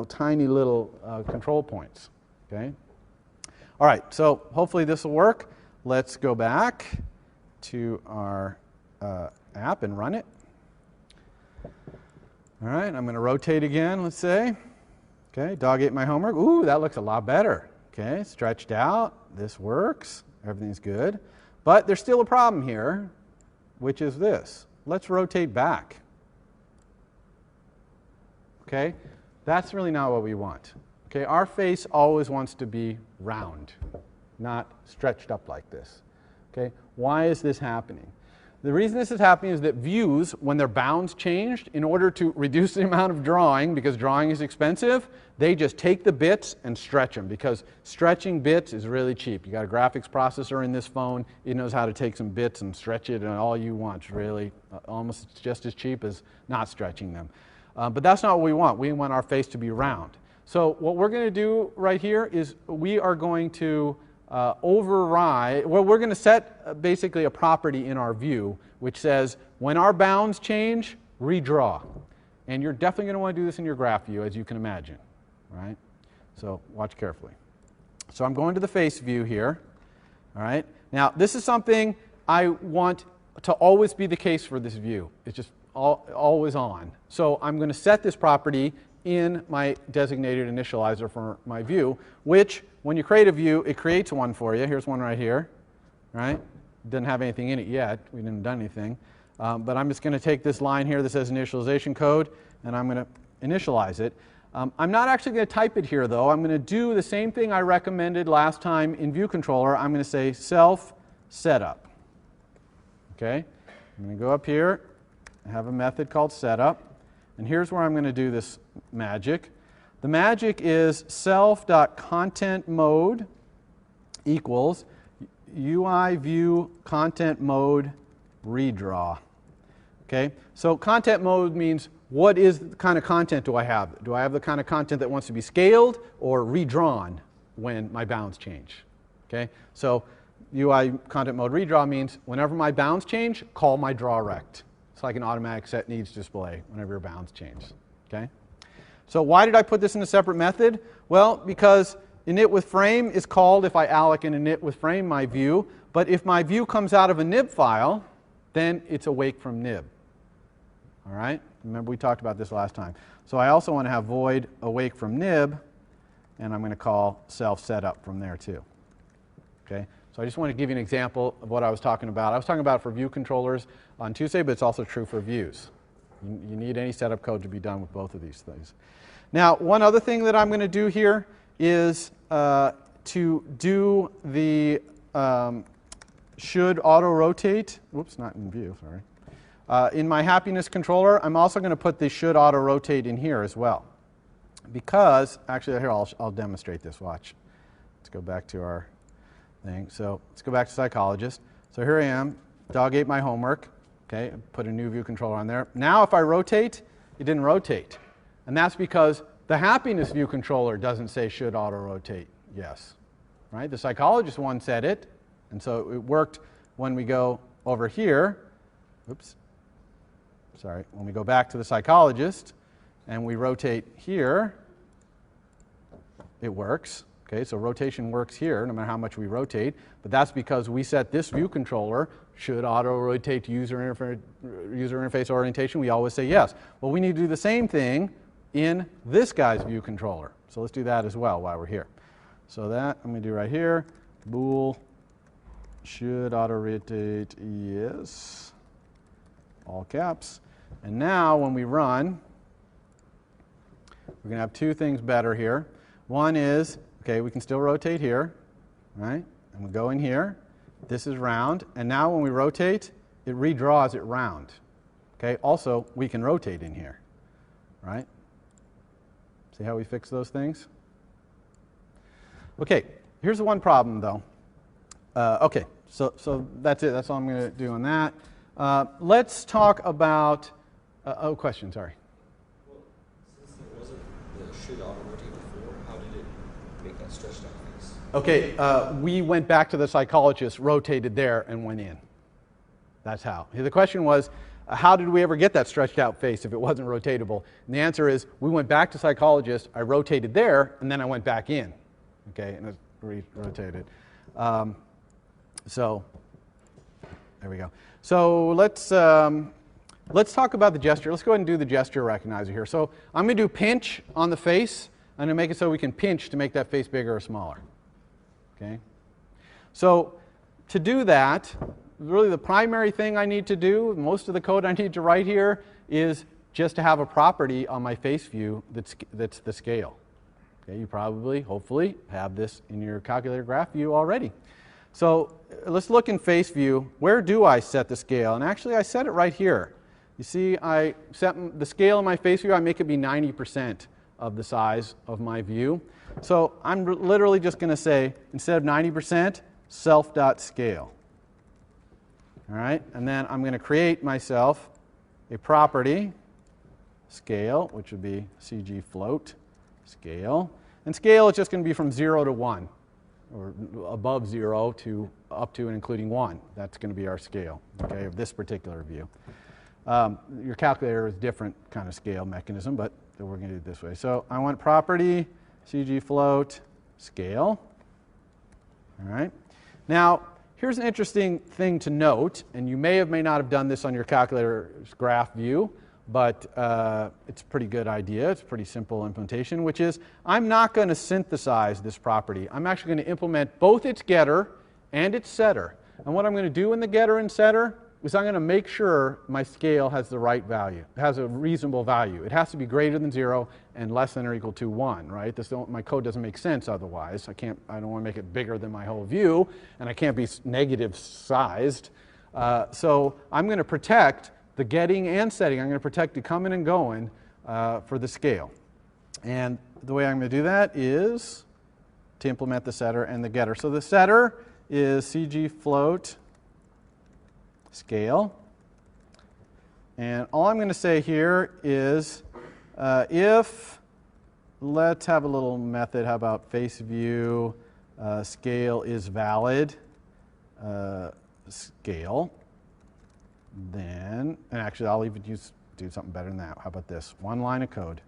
tiny little control points. Okay. All right, so hopefully this will work. Let's go back to our app and run it. All right, I'm going to rotate again, let's say. Okay, dog ate my homework. Ooh, that looks a lot better. Okay, stretched out. This works. Everything's good. But there's still a problem here, which is this. Let's rotate back. Okay? That's really not what we want. Okay? Our face always wants to be round, not stretched up like this. Okay? Why is this happening? The reason this is happening is that views, when their bounds changed, in order to reduce the amount of drawing, because drawing is expensive, they just take the bits and stretch them, because stretching bits is really cheap. You got a graphics processor in this phone, it knows how to take some bits and stretch it, and all you want is really almost just as cheap as not stretching them. But that's not what we want. We want our face to be round. So what we're going to do right here is we are going to override, well, we're going to set basically a property in our view which says when our bounds change, redraw. And you're definitely going to want to do this in your graph view, as you can imagine. Right? So watch carefully. So I'm going to the face view here. All right? Now, this is something I want to always be the case for this view. It's just always on. So I'm going to set this property in my designated initializer for my view, which, when you create a view, it creates one for you. Here's one right here. Right? It doesn't have anything in it yet. We didn't done anything. But I'm just going to take this line here that says initialization code, and I'm going to initialize it. I'm not actually going to type it here, though. I'm going to do the same thing I recommended last time in View Controller. I'm going to say self setup. Okay? I'm going to go up here. I have a method called setup. And here's where I'm going to do this magic. The magic is self.contentMode equals UI view content mode redraw. Okay? So content mode means what is the kind of content do I have? Do I have the kind of content that wants to be scaled or redrawn when my bounds change? Okay? So UI content mode redraw means whenever my bounds change, call my draw rect. It's like an automatic set needs display whenever your bounds change. Okay? So why did I put this in a separate method? Well, because initWithFrame is called if I alloc an initWithFrame my view, but if my view comes out of a nib file, then it's awake from nib. All right? Remember we talked about this last time. So I also want to have void awake from nib, and I'm going to call self setup from there too. Okay? So I just want to give you an example of what I was talking about. I was talking about for view controllers on Tuesday, but it's also true for views. You need any setup code to be done with both of these things. Now, one other thing that I'm going to do here is to do the should auto rotate. Whoops, not in view, sorry. In my happiness controller, I'm also going to put the should auto rotate in here as well. Because, actually, here I'll demonstrate this. Watch. Let's go back to our thing. So let's go back to psychologist. So here I am. Dog ate my homework. Okay, put a new view controller on there. Now if I rotate, it didn't rotate. And that's because the happiness view controller doesn't say should auto rotate yes. Right? The psychologist one said it, and so it worked when we go over here. Oops. Sorry. When we go back to the psychologist and we rotate here, it works. Okay, so rotation works here no matter how much we rotate, but that's because we set this view controller should auto-rotate to user interface orientation. We always say yes. Well, we need to do the same thing in this guy's view controller. So let's do that as well while we're here. So that I'm going to do right here, bool should auto-rotate yes, all caps. And now when we run, we're going to have two things better here. One is, okay, we can still rotate here, right? And we go in here. This is round. And now when we rotate, it redraws it round. Okay, also, we can rotate in here, right? See how we fix those things? Okay, here's the one problem, though. Okay, so that's it. That's all I'm going to do on that. Let's talk about, question, sorry. Well, since there wasn't the should auto-rotate before, how did it make that stretched out face? Okay, we went back to the psychologist, rotated there, and went in. That's how. The question was, how did we ever get that stretched out face if it wasn't rotatable? And the answer is, we went back to psychologist, I rotated there, and then I went back in. Okay, and it's re-rotated. So, there we go. So let's talk about the gesture. Let's go ahead and do the gesture recognizer here. So I'm going to do pinch on the face. I'm going to make it so we can pinch to make that face bigger or smaller. Okay? So to do that, really the primary thing I need to do, most of the code I need to write here, is just to have a property on my face view that's the scale. Okay, you probably, hopefully, have this in your calculator graph view already. So let's look in face view. Where do I set the scale? And actually, I set it right here. You see, I set the scale in my face view. I make it be 90% of the size of my view. So I'm literally just going to say, instead of 90%, self.scale. All right, and then I'm going to create myself a property, scale, which would be CG float, scale. And scale is just going to be from 0 to 1, or above 0 to up to and including 1. That's going to be our scale, okay, of this particular view. Your calculator is a different kind of scale mechanism, but we're going to do it this way. So I want property, CG float, scale. All right. Now, here's an interesting thing to note, and you may or may not have done this on your calculator's graph view, but it's a pretty good idea. It's a pretty simple implementation, which is I'm not going to synthesize this property. I'm actually going to implement both its getter and its setter. And what I'm going to do in the getter and setter is I'm going to make sure my scale has the right value, has a reasonable value. It has to be greater than 0 and less than or equal to 1, right? My code doesn't make sense otherwise. I don't want to make it bigger than my whole view, and I can't be negative sized. So I'm going to protect the getting and setting. I'm going to protect the coming and going for the scale. And the way I'm going to do that is to implement the setter and the getter. So the setter is CG float scale. And all I'm going to say here is if, let's have a little method, how about face view scale is valid scale, then, and actually I'll even do something better than that. How about this? One line of code.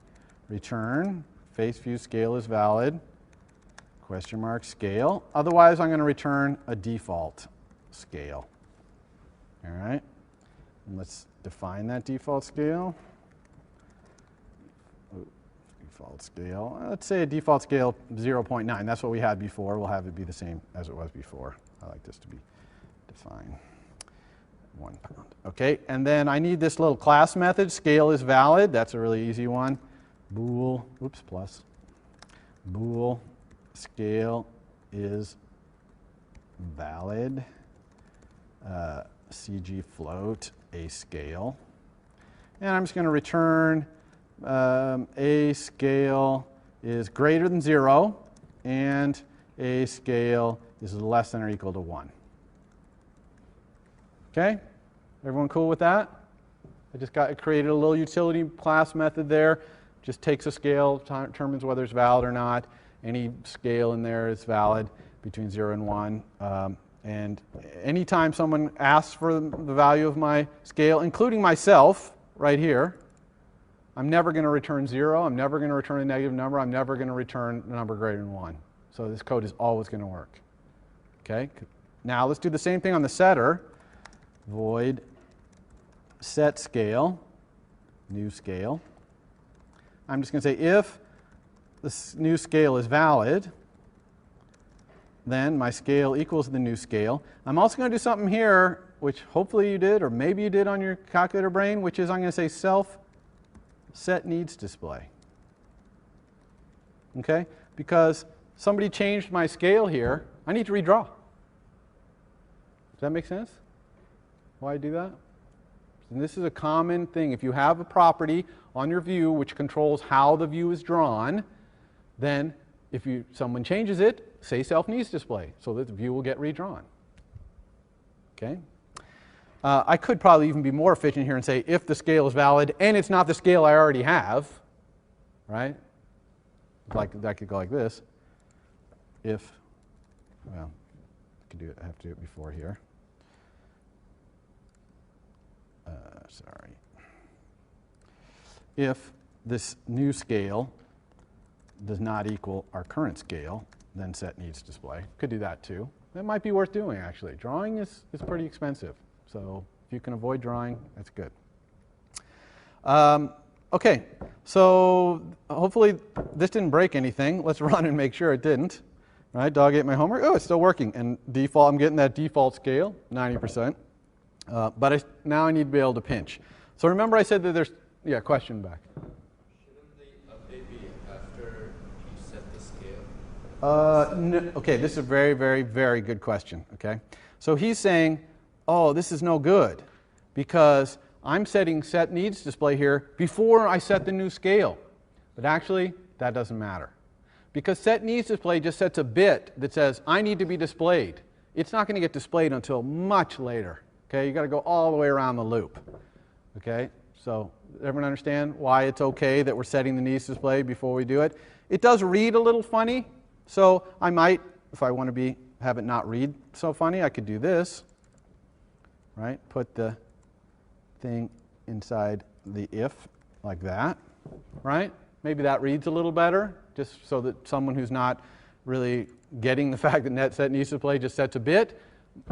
Return face view scale is valid, question mark scale. Otherwise I'm going to return a default scale. All right, and let's define that default scale. Default scale, let's say a default scale 0.9. That's what we had before. We'll have it be the same as it was before. I like this to be defined. 1 pound. Okay, and then I need this little class method, scale is valid. That's a really easy one. Bool, oops, plus. Bool, scale is valid. CG float a scale, and I'm just going to return a scale is greater than 0 and a scale is less than or equal to 1. Okay, everyone cool with that? I just created a little utility class method there. Just takes a scale, determines whether it's valid or not. Any scale in there is valid between 0 and 1. And anytime someone asks for the value of my scale, including myself right here, I'm never going to return 0. I'm never going to return a negative number. I'm never going to return a number greater than 1. So this code is always going to work. Okay. Now let's do the same thing on the setter. Void set scale, new scale. I'm just going to say if this new scale is valid, then my scale equals the new scale. I'm also going to do something here, which hopefully you did, or maybe you did on your calculator brain, which is I'm going to say self set needs display. Okay? Because somebody changed my scale here, I need to redraw. Does that make sense? Why I do that? And this is a common thing. If you have a property on your view which controls how the view is drawn, then if someone changes it, say self needs display, so that the view will get redrawn. Okay? I could probably even be more efficient here and say if the scale is valid and it's not the scale I already have, right? Like that could go like this. If, well, I have to do it before here. Sorry. If this new scale does not equal our current scale, then set needs display. Could do that too. That might be worth doing actually. Drawing is pretty expensive. So if you can avoid drawing, that's good. Okay, so hopefully this didn't break anything. Let's run and make sure it didn't. Right, dog ate my homework. Oh, it's still working. And default, I'm getting that default scale, 90%. But now I need to be able to pinch. So remember I said that there's Yeah, question back. Shouldn't the update be after you set the scale? No, okay, this is a very, very, very good question, okay? So he's saying, oh, this is no good because I'm setting set needs display here before I set the new scale. But actually, that doesn't matter. Because set needs display just sets a bit that says, I need to be displayed. It's not going to get displayed until much later, okay? You've got to go all the way around the loop, okay? So everyone understand why it's okay that we're setting the needs display before we do it? It does read a little funny. So I might, if I want to have it not read so funny, I could do this, right? Put the thing inside the if like that, right? Maybe that reads a little better, just so that someone who's not really getting the fact that net set needs display just sets a bit,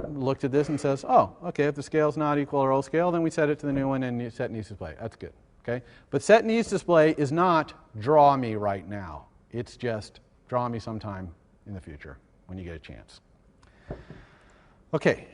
looked at this and says, oh, okay, if the scale is not equal our old scale, then we set it to the new one and set needs display. That's good, okay? But set needs display is not draw me right now. It's just draw me sometime in the future when you get a chance. Okay,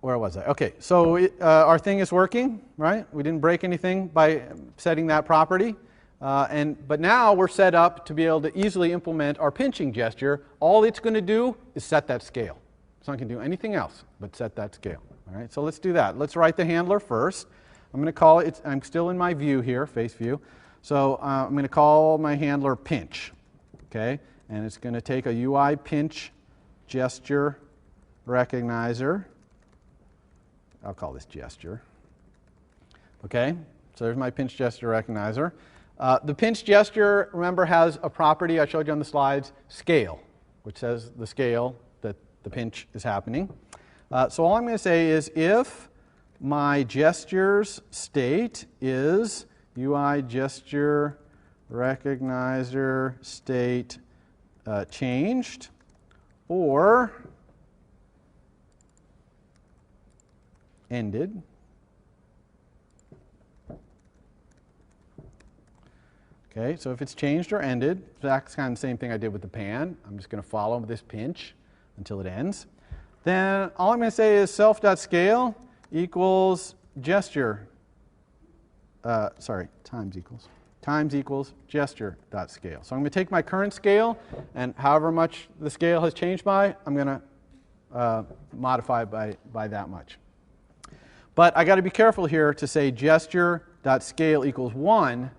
where was I? Okay, so our thing is working, right? We didn't break anything by setting that property. But now we're set up to be able to easily implement our pinching gesture. All it's going to do is set that scale. It's not going to do anything else but set that scale. All right, so let's do that. Let's write the handler first. I'm going to call it, I'm still in my view here, face view. So I'm going to call my handler pinch, okay? And it's going to take a UI pinch gesture recognizer. I'll call this gesture. Okay, so there's my pinch gesture recognizer. The pinch gesture, remember, has a property I showed you on the slides, scale, which says the scale that the pinch is happening. So all I'm going to say is if my gesture's state is UI gesture recognizer state changed, or ended. Okay, so if it's changed or ended, that's kind of the same thing I did with the pan. I'm just going to follow this pinch until it ends. Then all I'm going to say is self.scale equals gesture. Times equals gesture.scale. So I'm going to take my current scale, and however much the scale has changed by, I'm going to modify by that much. But I got to be careful here to say gesture.scale equals 1,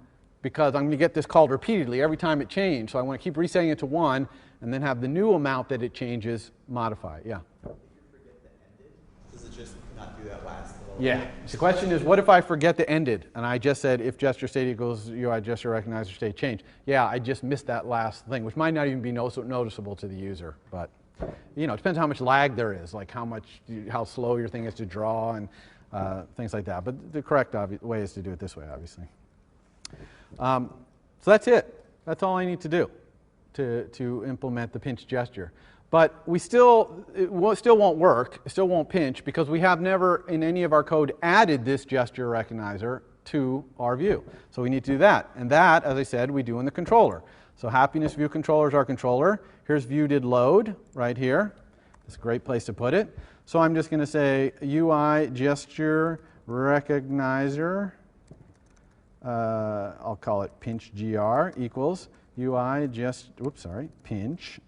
because I'm going to get this called repeatedly every time it changes. So I want to keep resetting it to 1 and then have the new amount that it changes modify. Yeah? If you forget the ended, does it just not do that last little? Yeah. So the question is, what if I forget the ended? And I just said if gesture state equals UI gesture recognizer state change. Yeah, I just missed that last thing, which might not even be noticeable to the user. But you know, it depends how much lag there is, like how slow your thing is to draw and things like that. But the correct way is to do it this way, obviously. So that's it. That's all I need to do to implement the pinch gesture. But it still won't work. It still won't pinch because we have never in any of our code added this gesture recognizer to our view. So we need to do that. And that, as I said, we do in the controller. So happiness view controller is our controller. Here's view did load right here. It's a great place to put it. So I'm just going to say UI gesture recognizer. I'll call it pinch gr equals UI pinch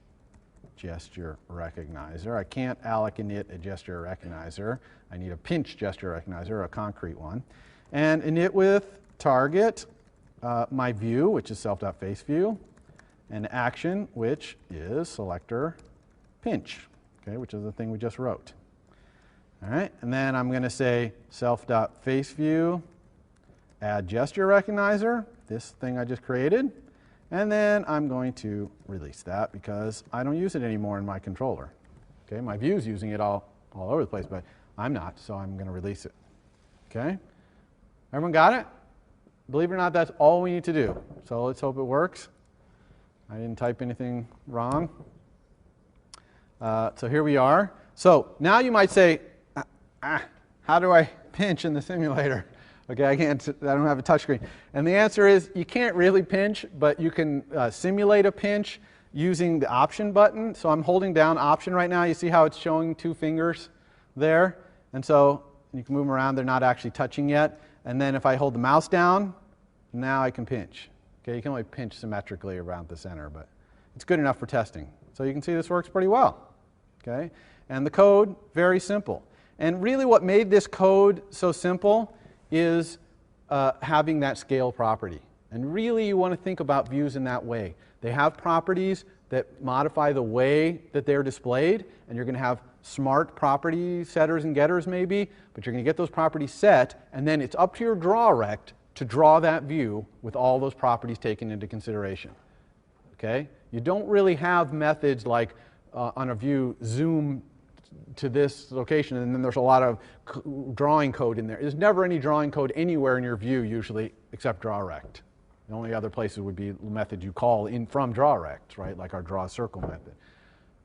gesture recognizer. I can't alloc init a gesture recognizer. I need a pinch gesture recognizer, a concrete one. And init with target, my view, which is self.faceView, and action, which is selector pinch, okay, which is the thing we just wrote. All right, and then I'm going to say self.faceView, add gesture recognizer, this thing I just created, and then I'm going to release that because I don't use it anymore in my controller. Okay, my view's using it all over the place, but I'm not, so I'm going to release it. Okay, everyone got it? Believe it or not, that's all we need to do. So let's hope it works. I didn't type anything wrong. So here we are. So now you might say, how do I pinch in the simulator? Okay, I don't have a touchscreen. And the answer is you can't really pinch, but you can simulate a pinch using the option button. So I'm holding down option right now. You see how it's showing 2 fingers there? And so you can move them around. They're not actually touching yet. And then if I hold the mouse down, now I can pinch. Okay, you can only pinch symmetrically around the center, but it's good enough for testing. So you can see this works pretty well. Okay, and the code, very simple. And really what made this code so simple is having that scale property. And really you want to think about views in that way. They have properties that modify the way that they're displayed, and you're going to have smart property setters and getters maybe, but you're going to get those properties set, and then it's up to your draw rect to draw that view with all those properties taken into consideration. Okay? You don't really have methods like on a view zoom to this location and then there's a lot of drawing code in there. There's never any drawing code anywhere in your view usually except draw rect. The only other places would be methods you call in from draw rect, right? Like our draw circle method.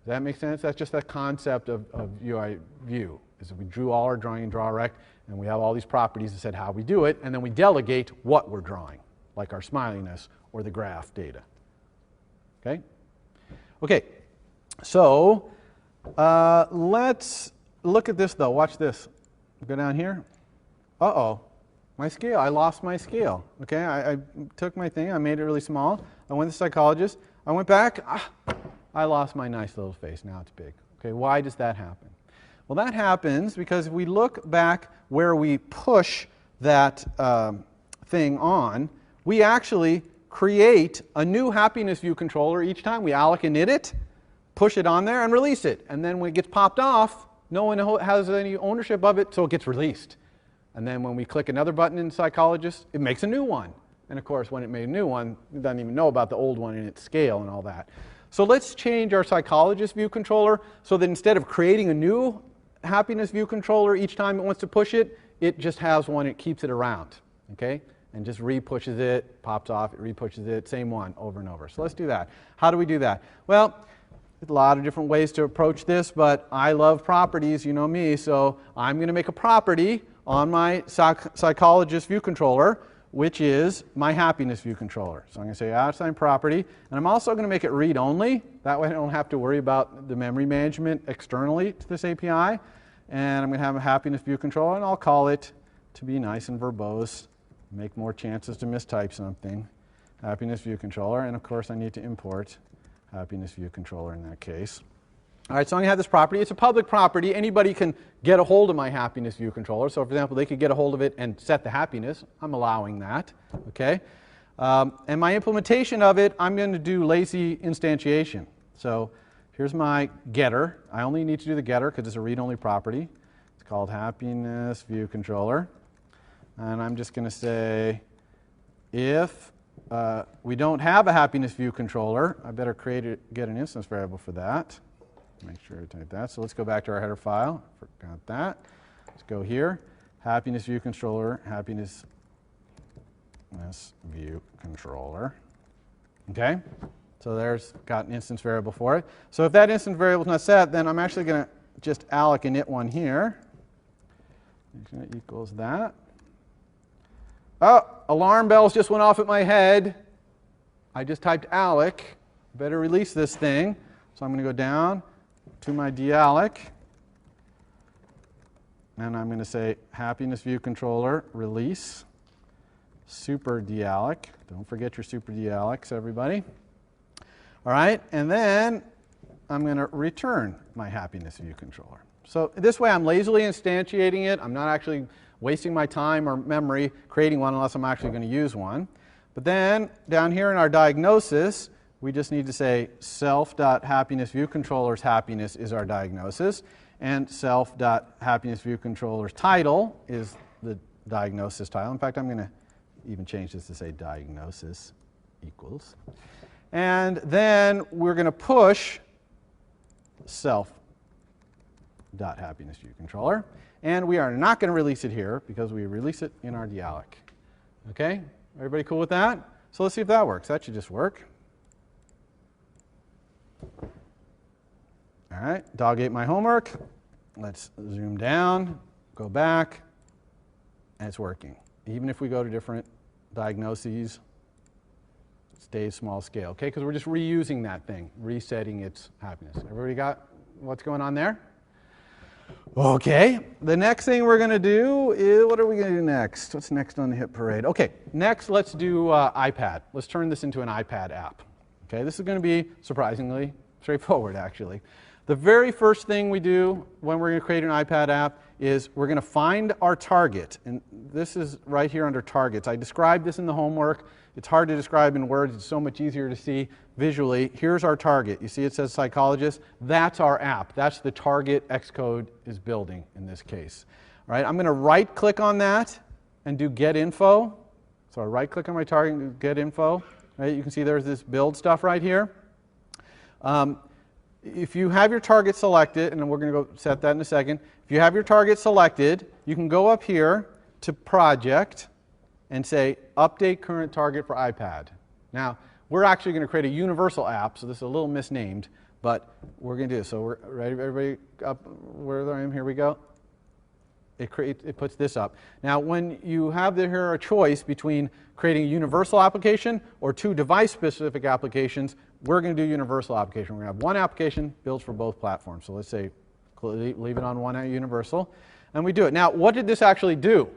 Does that make sense? That's just that concept of UI view. Is that we drew all our drawing in draw rect and we have all these properties that said how we do it, and then we delegate what we're drawing, like our smiliness or the graph data. Okay? Okay, so let's look at this though. Watch this. Go down here. Uh-oh, my scale. I lost my scale. Okay, I took my thing. I made it really small. I went to the psychologist. I went back. I lost my nice little face. Now it's big. Okay, why does that happen? Well, that happens because if we look back where we push that thing on, we actually create a new happiness view controller each time. We alloc init it, push it on there, and release it. And then when it gets popped off, no one has any ownership of it, so it gets released. And then when we click another button in Psychologist, it makes a new one. And of course, when it made a new one, it doesn't even know about the old one and its scale and all that. So let's change our Psychologist view controller so that instead of creating a new happiness view controller each time it wants to push it, it just has one, it keeps it around. Okay? And just re-pushes it, pops off, it re-pushes it, same one over and over. So let's do that. How do we do that? Well, there's a lot of different ways to approach this, but I love properties, you know me, so I'm going to make a property on my Psychologist view controller, which is my happiness view controller. So I'm going to say @sign property, and I'm also going to make it read-only. That way I don't have to worry about the memory management externally to this API. And I'm going to have a happiness view controller, and I'll call it, to be nice and verbose, make more chances to mistype something, happiness view controller. And of course I need to import happiness view controller in that case. All right, so I'm going to have this property. It's a public property. Anybody can get a hold of my happiness view controller. So for example, they could get a hold of it and set the happiness. I'm allowing that. Okay? And my implementation of it, I'm going to do lazy instantiation. So here's my getter. I only need to do the getter because it's a read-only property. It's called happiness view controller. And I'm just going to say if we don't have a happiness view controller, I better get an instance variable for that. Make sure I type that. So let's go back to our header file. Forgot that. Let's go here. Happiness view controller, happiness view controller. Okay? So there's got an instance variable for it. So if that instance variable is not set, then I'm actually going to just alloc init one here. Equals that. Oh, alarm bells just went off at my head. I just typed alloc. Better release this thing. So I'm going to go down to my dealloc, and I'm going to say happiness view controller release super dealloc. Don't forget your super deallocs, everybody. All right, and then I'm going to return my happiness view controller. So this way I'm lazily instantiating it. I'm not actually wasting my time or memory creating one unless I'm actually going to use one. But then down here in our diagnosis, we just need to say self.happinessViewController's happiness is our diagnosis, and self.happinessViewController's title is the diagnosis title. In fact, I'm going to even change this to say diagnosis equals. And then we're going to push self.happinessViewController. And we are not going to release it here because we release it in our dealloc. Okay? Everybody cool with that? So let's see if that works. That should just work. All right, dog ate my homework. Let's zoom down, go back, and it's working. Even if we go to different diagnoses, it stays small scale, okay? Because we're just reusing that thing, resetting its happiness. Everybody got what's going on there? Okay, the next thing we're going to do is, what are we going to do next? What's next on the hit parade? Okay, next let's do iPad. Let's turn this into an iPad app. Okay, this is going to be surprisingly straightforward actually. The very first thing we do when we're going to create an iPad app is we're going to find our target. And this is right here under targets. I described this in the homework. It's hard to describe in words. It's so much easier to see visually. Here's our target. You see it says psychologist. That's our app. That's the target Xcode is building in this case. All right, I'm going to right click on that and do get info. So I right click on my target and do get info. Right, you can see there's this build stuff right here. If you have your target selected, and we're going to go set that in a second. If you have your target selected, you can go up here to project and say update current target for iPad. Now, we're actually going to create a universal app, so this is a little misnamed, but we're going to do it. So we're ready, everybody up where I am, here we go. It puts this up. Now, when you have here a choice between creating a universal application or two device-specific applications, we're going to do universal application. We're going to have one application built for both platforms. So let's say leave it on one universal, and we do it. Now, what did this actually do?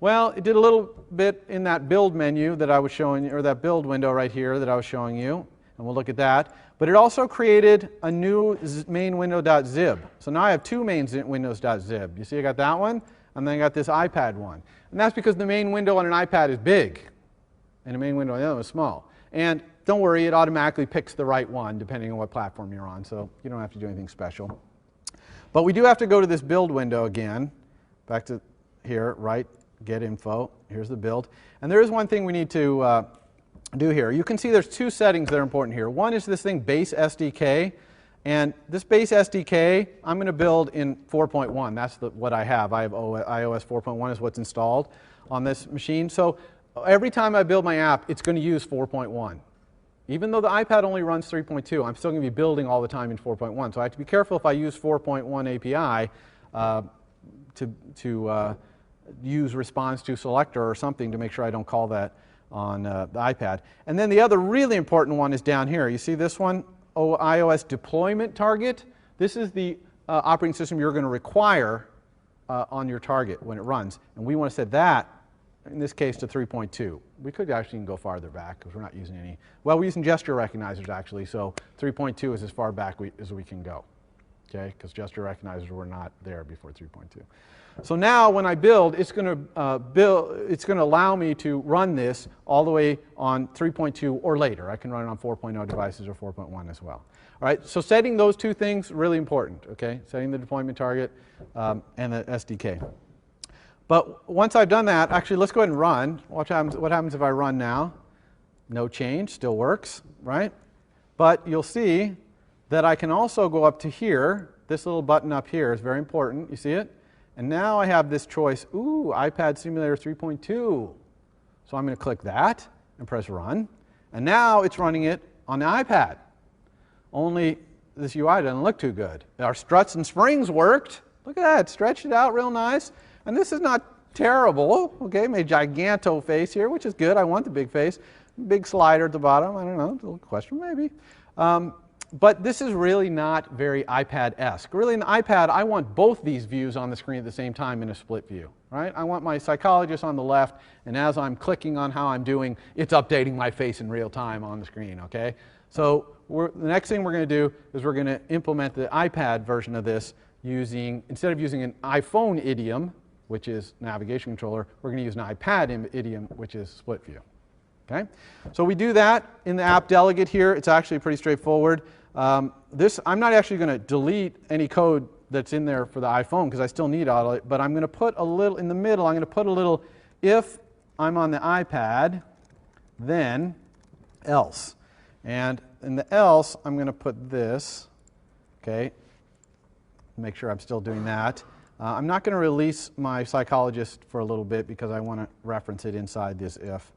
Well, it did a little bit in that build menu that I was showing you, or that build window right here that I was showing you, and we'll look at that. But it also created a new main window.zib. So now I have two main windows.zib. You see I got that one, and then I got this iPad one. And that's because the main window on an iPad is big, and the main window on the other is small. And don't worry, it automatically picks the right one depending on what platform you're on, so you don't have to do anything special. But we do have to go to this build window again. Back to here, right, get info. Here's the build. And there is one thing we need to do here. You can see there's two settings that are important here. One is this thing, base SDK. And this base SDK, I'm going to build in 4.1. That's what I have. I have iOS 4.1 is what's installed on this machine. So every time I build my app, it's going to use 4.1. Even though the iPad only runs 3.2, I'm still going to be building all the time in 4.1. So I have to be careful if I use 4.1 API to use response to selector or something to make sure I don't call that on the iPad. And then the other really important one is down here. You see this one? iOS deployment target. This is the operating system you're going to require on your target when it runs. And we want to set that, in this case, to 3.2. We could actually even go farther back because we're not using any. Well, we're using gesture recognizers actually, so 3.2 is as far back as we can go. Okay, because gesture recognizers were not there before 3.2. So now when I build, it's going to allow me to run this all the way on 3.2 or later. I can run it on 4.0 devices or 4.1 as well. All right, so setting those two things, really important, okay? Setting the deployment target and the SDK. But once I've done that, actually let's go ahead and run. Watch what happens if I run now. No change, still works, right? But you'll see that I can also go up to here. This little button up here is very important. You see it? And now I have this choice, iPad Simulator 3.2. So I'm going to click that and press run. And now it's running it on the iPad. Only this UI doesn't look too good. Our struts and springs worked. Look at that, stretched it out real nice. And this is not terrible. Okay, made a giganto face here, which is good. I want the big face. Big slider at the bottom. I don't know, a little question maybe. But this is really not very iPad-esque. Really, in the iPad, I want both these views on the screen at the same time in a split view. Right? I want my psychologist on the left, and as I'm clicking on how I'm doing, it's updating my face in real time on the screen. Okay? So the next thing we're going to do is we're going to implement the iPad version of this using, instead of using an iPhone idiom, which is navigation controller, we're going to use an iPad idiom, which is split view. Okay? So we do that in the app delegate here. It's actually pretty straightforward. I'm not actually going to delete any code that's in there for the iPhone because I still need all of it, but I'm going to put a little, in the middle, I'm going to put a little, if I'm on the iPad, then else. And in the else, I'm going to put this, okay, make sure I'm still doing that. I'm not going to release my psychologist for a little bit because I want to reference it inside this if.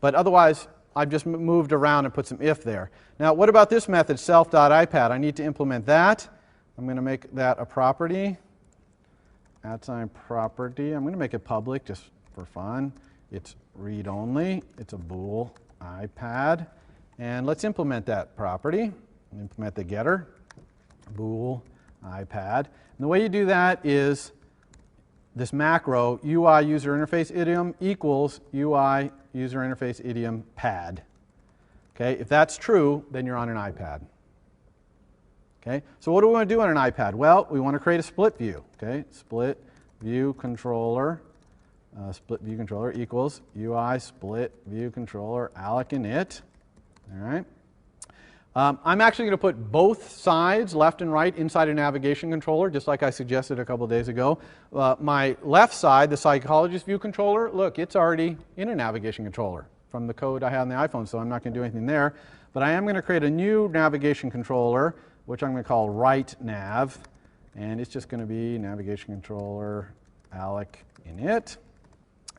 But otherwise, I've just moved around and put some if there. Now, what about this method, self.ipad? I need to implement that. I'm going to make that a property. @ property. I'm going to make it public just for fun. It's read-only. It's a bool iPad. And let's implement that property. Implement the getter. Bool iPad. And the way you do that is this macro, UI user interface idiom equals UI user interface idiom pad. Okay, if that's true, then you're on an iPad. Okay, so what do we want to do on an iPad? Well, we want to create a split view. Okay, split view controller equals UI split view controller alloc init. All right. I'm actually going to put both sides, left and right, inside a navigation controller, just like I suggested a couple of days ago. My left side, the psychologist view controller, look, it's already in a navigation controller from the code I have on the iPhone, so I'm not going to do anything there. But I am going to create a new navigation controller, which I'm going to call right nav, and it's just going to be navigation controller alloc init.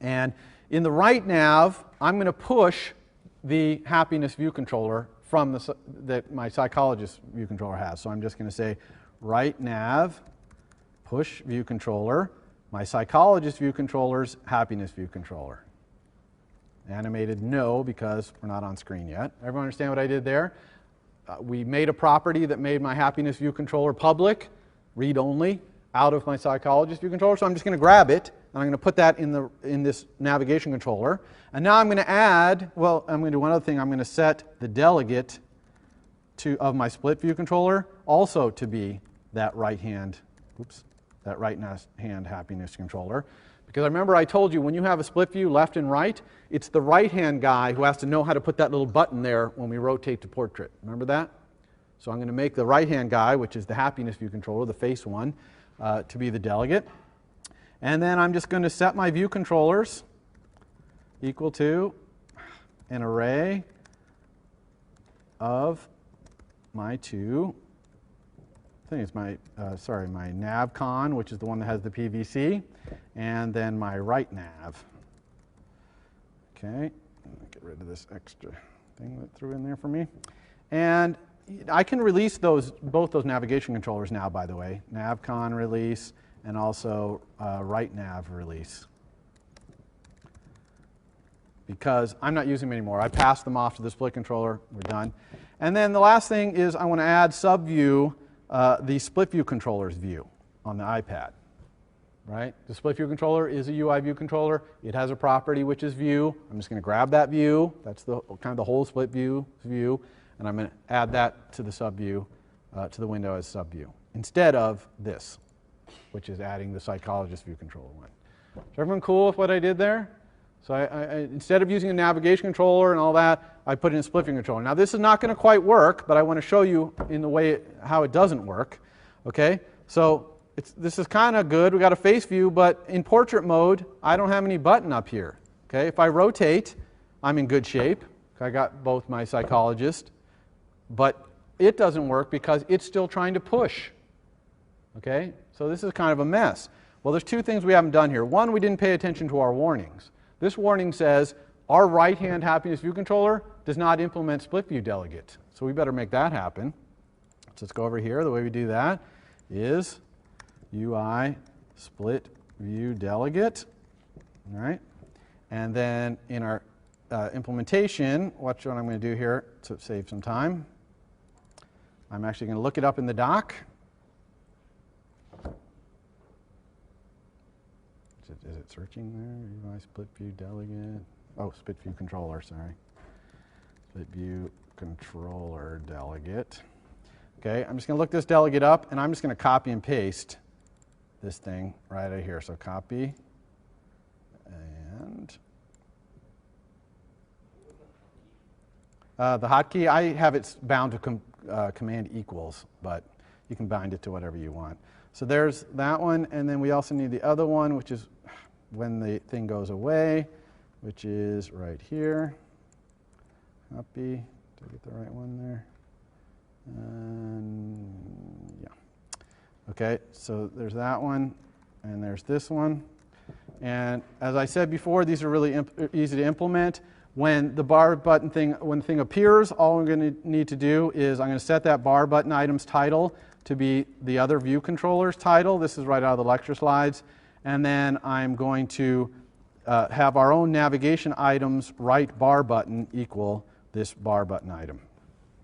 And in the right nav, I'm going to push the happiness view controller from that my psychologist view controller has. So I'm just going to say right nav push view controller, my psychologist view controller's happiness view controller. Animated no, because we're not on screen yet. Everyone understand what I did there? We made a property that made my happiness view controller public, read only, out of my psychologist view controller. So I'm just going to grab it, and I'm going to put that in this navigation controller. And now I'm going to add, well, I'm going to do one other thing. I'm going to set the delegate of my split view controller also to be that right-hand happiness controller. Because I remember I told you when you have a split view left and right, it's the right-hand guy who has to know how to put that little button there when we rotate to portrait. Remember that? So I'm going to make the right-hand guy, which is the happiness view controller, the face one, to be the delegate. And then I'm just going to set my view controllers equal to an array of my two, I think it's my navcon, which is the one that has the PVC, and then my right nav. Okay, get rid of this extra thing that threw in there for me. And I can release both those navigation controllers now, by the way. Navcon release and also right nav release. Because I'm not using them anymore. I passed them off to the split controller. We're done. And then the last thing is I want to add subview the split view controller's view on the iPad. Right? The split view controller is a UI view controller. It has a property which is view. I'm just going to grab that view. That's the kind of the whole split view, and I'm going to add that to the subview, to the window as subview, instead of this, which is adding the psychologist view controller one. Is everyone cool with what I did there? So instead of using a navigation controller and all that, I put in a split view controller. Now this is not going to quite work, but I want to show you in the way how it doesn't work. Okay, so this is kind of good. We got a face view, but in portrait mode, I don't have any button up here. Okay, if I rotate, I'm in good shape. I got both my psychologist, but it doesn't work because it's still trying to push. Okay, so this is kind of a mess. Well, there's two things we haven't done here. One, we didn't pay attention to our warnings. This warning says our right-hand happiness view controller does not implement split view delegate. So we better make that happen. So let's go over here. The way we do that is UI split view delegate. All right. And then in our implementation, watch what I'm going to do here to save some time. I'm actually going to look it up in the doc. Is it searching there? UI split view delegate. Oh, split view controller, sorry. Split view controller delegate. Okay, I'm just going to look this delegate up, and I'm just going to copy and paste this thing right out of here. So copy, and the hotkey, I have it bound to command equals, but you can bind it to whatever you want. So there's that one, and then we also need the other one, which is when the thing goes away, which is right here. Copy. Did I get the right one there? Yeah. Okay, so there's that one, and there's this one. And as I said before, these are really easy to implement. When the bar button thing, when the thing appears, all I'm going to need to do is I'm going to set that bar button item's title to be the other view controller's title. This is right out of the lecture slides. And then I'm going to have our own navigation items right bar button equal this bar button item.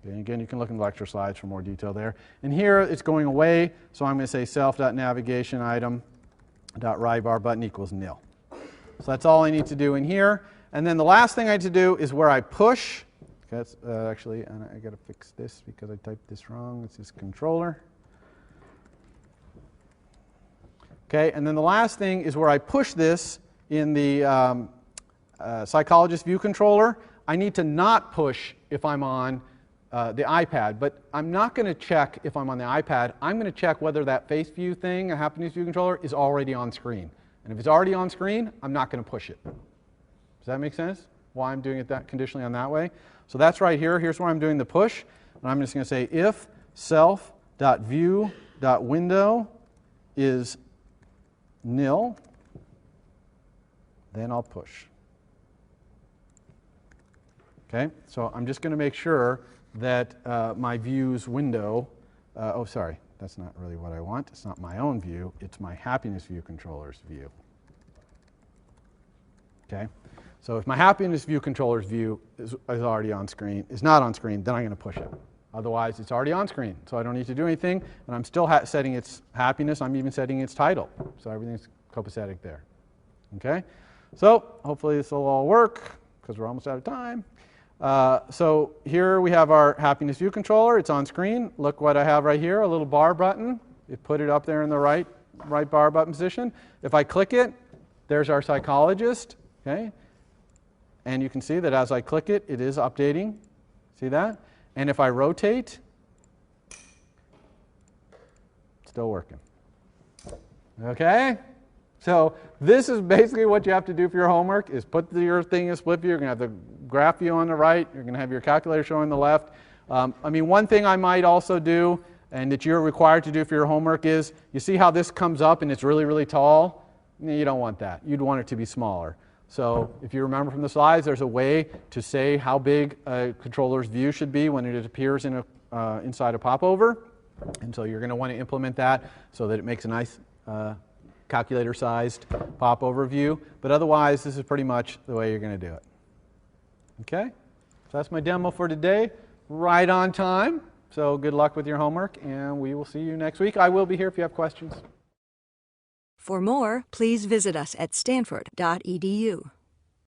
Okay, and again, you can look in the lecture slides for more detail there. And here it's going away, so I'm going to say self.navigation item.right bar button equals nil. So that's all I need to do in here. And then the last thing I need to do is where I push. Okay, that's, actually, I got to fix this because I typed this wrong. This is controller. Okay, and then the last thing is where I push this in the psychologist view controller. I need to not push if I'm on the iPad, but I'm not going to check if I'm on the iPad. I'm going to check whether that face view thing, a happiness view controller, is already on screen. And if it's already on screen, I'm not going to push it. Does that make sense? Why I'm doing it that conditionally on that way? So that's right here. Here's where I'm doing the push. And I'm just going to say if self.view.window is nil, then I'll push. Okay, so I'm just going to make sure that my view's window, oh sorry, that's not really what I want. It's not my own view, it's my happiness view controller's view. Okay, so if my happiness view controller's view is already on screen, is not on screen, then I'm going to push it. Otherwise, it's already on screen, so I don't need to do anything, and I'm still setting its happiness. I'm even setting its title, so everything's copacetic there. Okay, so hopefully this will all work because we're almost out of time. So here we have our happiness view controller. It's on screen. Look what I have right here, a little bar button. You put it up there in the right bar button position. If I click it, there's our psychologist. Okay, and you can see that as I click it, it is updating. See that? And if I rotate, it's still working. Okay? So this is basically what you have to do for your homework, is put your thing in split view. You're going to have the graph view on the right. You're going to have your calculator showing on the left. I mean, one thing I might also do, and that you're required to do for your homework, is you see how this comes up and it's really, really tall? You don't want that. You'd want it to be smaller. So if you remember from the slides, there's a way to say how big a controller's view should be when it appears in inside a popover. And so you're going to want to implement that so that it makes a nice calculator-sized popover view. But otherwise, this is pretty much the way you're going to do it. Okay? So that's my demo for today. Right on time. So good luck with your homework, and we will see you next week. I will be here if you have questions. For more, please visit us at stanford.edu.